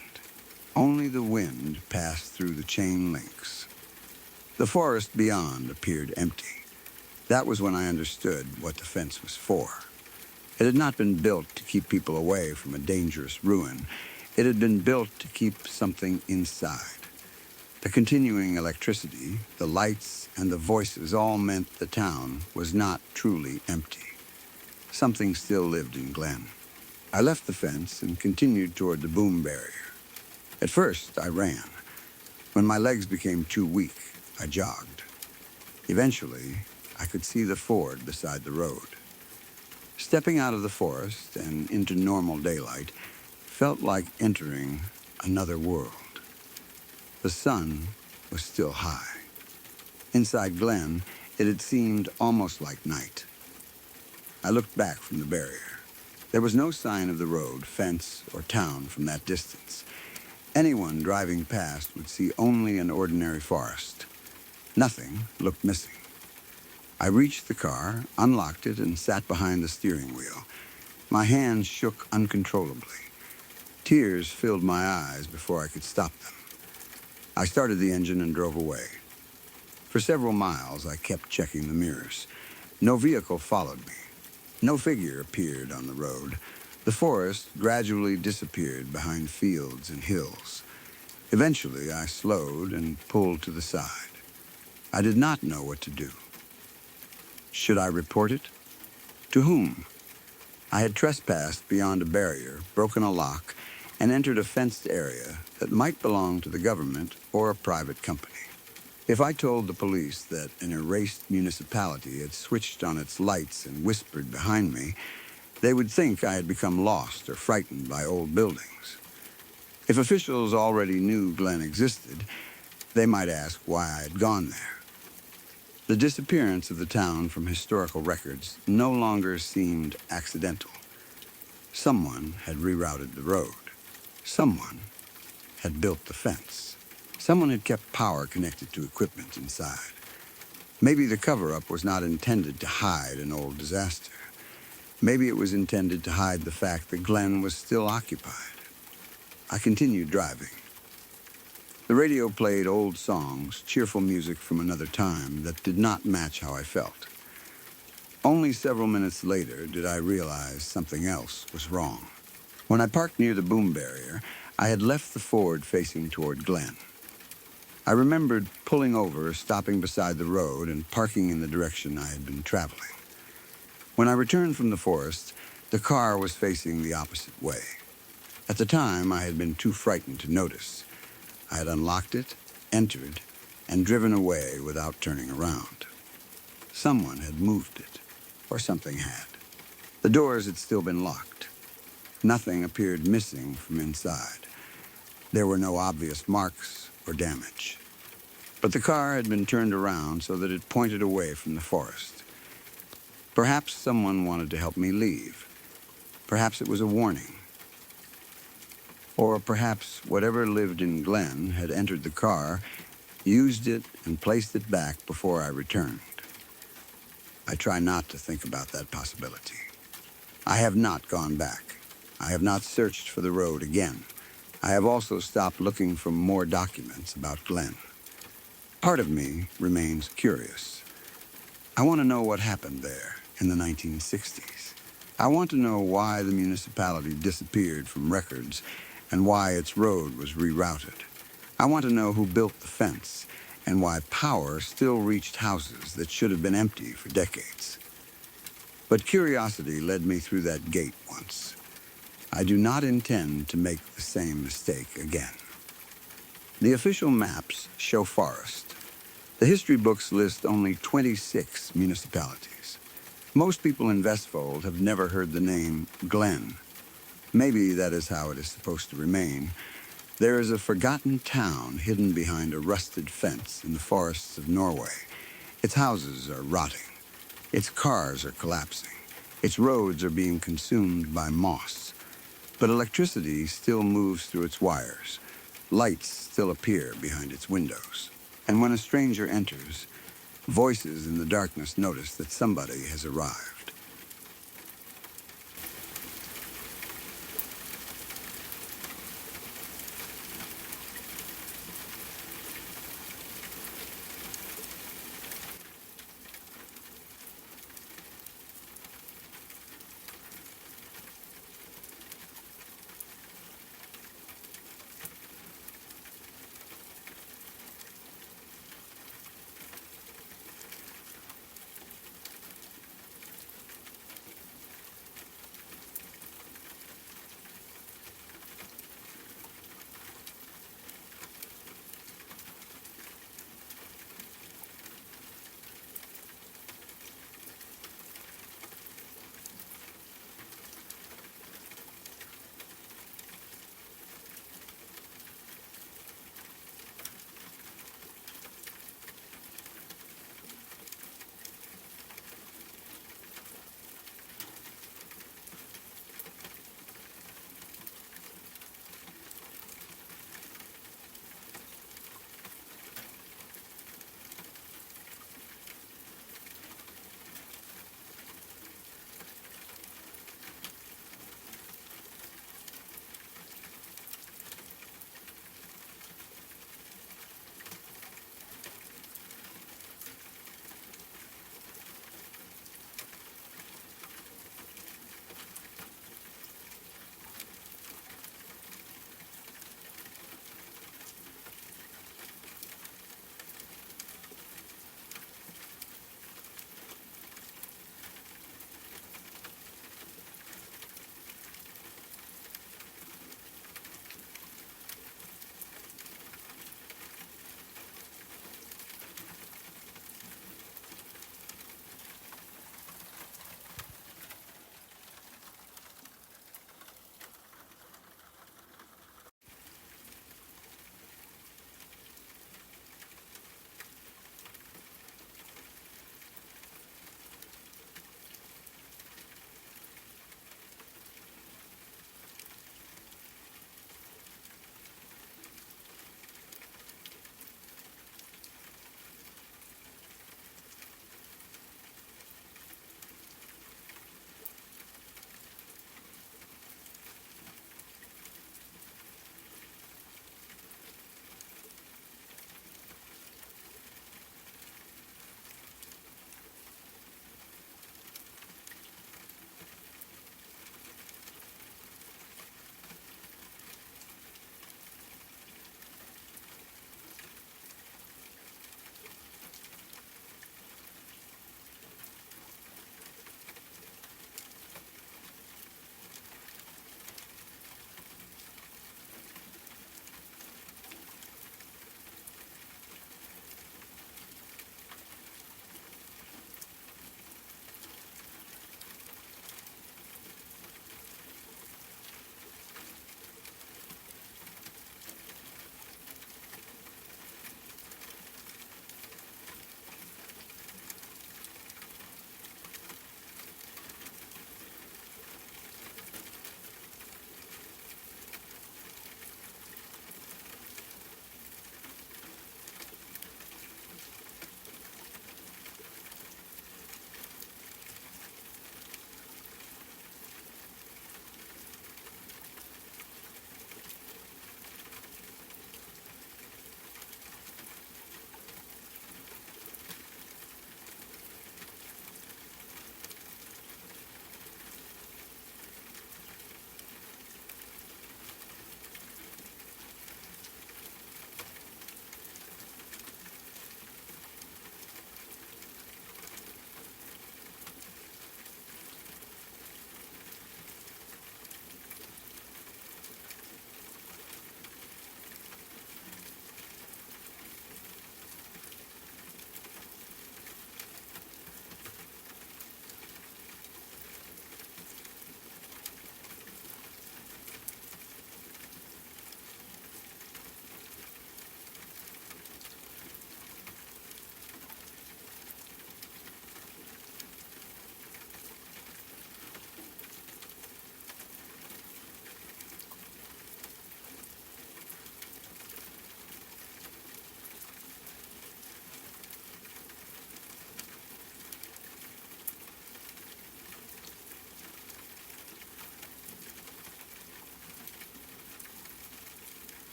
Only the wind passed through the chain links. The forest beyond appeared empty. That was when I understood what the fence was for. It had not been built to keep people away from a dangerous ruin. It had been built to keep something inside. The continuing electricity, the lights, and the voices all meant the town was not truly empty. Something still lived in Glen. I left the fence and continued toward the boom barrier. At first, I ran. When my legs became too weak, I jogged. Eventually, I could see the ford beside the road. Stepping out of the forest and into normal daylight felt like entering another world. The sun was still high. Inside Glen, it had seemed almost like night. I looked back from the barrier. There was no sign of the road, fence, or town from that distance. Anyone driving past would see only an ordinary forest. Nothing looked missing. I reached the car, unlocked it, and sat behind the steering wheel. My hands shook uncontrollably. Tears filled my eyes before I could stop them. I started the engine and drove away. For several miles, I kept checking the mirrors. No vehicle followed me. No figure appeared on the road. The forest gradually disappeared behind fields and hills. Eventually, I slowed and pulled to the side. I did not know what to do. Should I report it? To whom? I had trespassed beyond a barrier, broken a lock, and entered a fenced area that might belong to the government or a private company. If I told the police that an erased municipality had switched on its lights and whispered behind me, they would think I had become lost or frightened by old buildings. If officials already knew Glen existed, they might ask why I had gone there. The disappearance of the town from historical records no longer seemed accidental. Someone had rerouted the road. Someone had built the fence. Someone had kept power connected to equipment inside. Maybe the cover-up was not intended to hide an old disaster. Maybe it was intended to hide the fact that Glen was still occupied. I continued driving. The radio played old songs, cheerful music from another time that did not match how I felt. Only several minutes later did I realize something else was wrong. When I parked near the boom barrier, I had left the Ford facing toward Glen. I remembered pulling over, stopping beside the road, and parking in the direction I had been traveling. When I returned from the forest, the car was facing the opposite way. At the time, I had been too frightened to notice. I had unlocked it, entered, and driven away without turning around. Someone had moved it, or something had. The doors had still been locked. Nothing appeared missing from inside. There were no obvious marks or damage. But the car had been turned around so that it pointed away from the forest. Perhaps someone wanted to help me leave. Perhaps it was a warning. Or perhaps whatever lived in Glen had entered the car, used it, and placed it back before I returned. I try not to think about that possibility. I have not gone back. I have not searched for the road again. I have also stopped looking for more documents about Glen. Part of me remains curious. I want to know what happened there in the 1960s. I want to know why the municipality disappeared from records and why its road was rerouted. I want to know who built the fence and why power still reached houses that should have been empty for decades. But curiosity led me through that gate once. I do not intend to make the same mistake again. The official maps show forest. The history books list only 26 municipalities. Most people in Vestfold have never heard the name Glen. Maybe that is how it is supposed to remain. There is a forgotten town hidden behind a rusted fence in the forests of Norway. Its houses are rotting. Its cars are collapsing. Its roads are being consumed by moss. But electricity still moves through its wires. Lights still appear behind its windows. And when a stranger enters, voices in the darkness notice that somebody has arrived.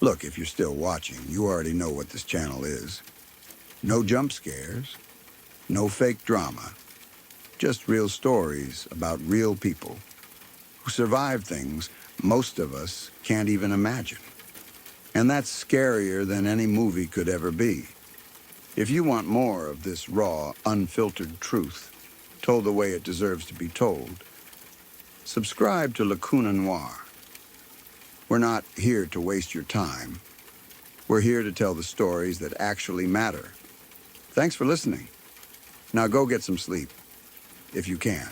Look, if you're still watching, you already know what this channel is. No jump scares, no fake drama, just real stories about real people who survive things most of us can't even imagine. And that's scarier than any movie could ever be. If you want more of this raw, unfiltered truth, told the way it deserves to be told, subscribe to Lacuna Noir. We're not here to waste your time. We're here to tell the stories that actually matter. Thanks for listening. Now go get some sleep, if you can.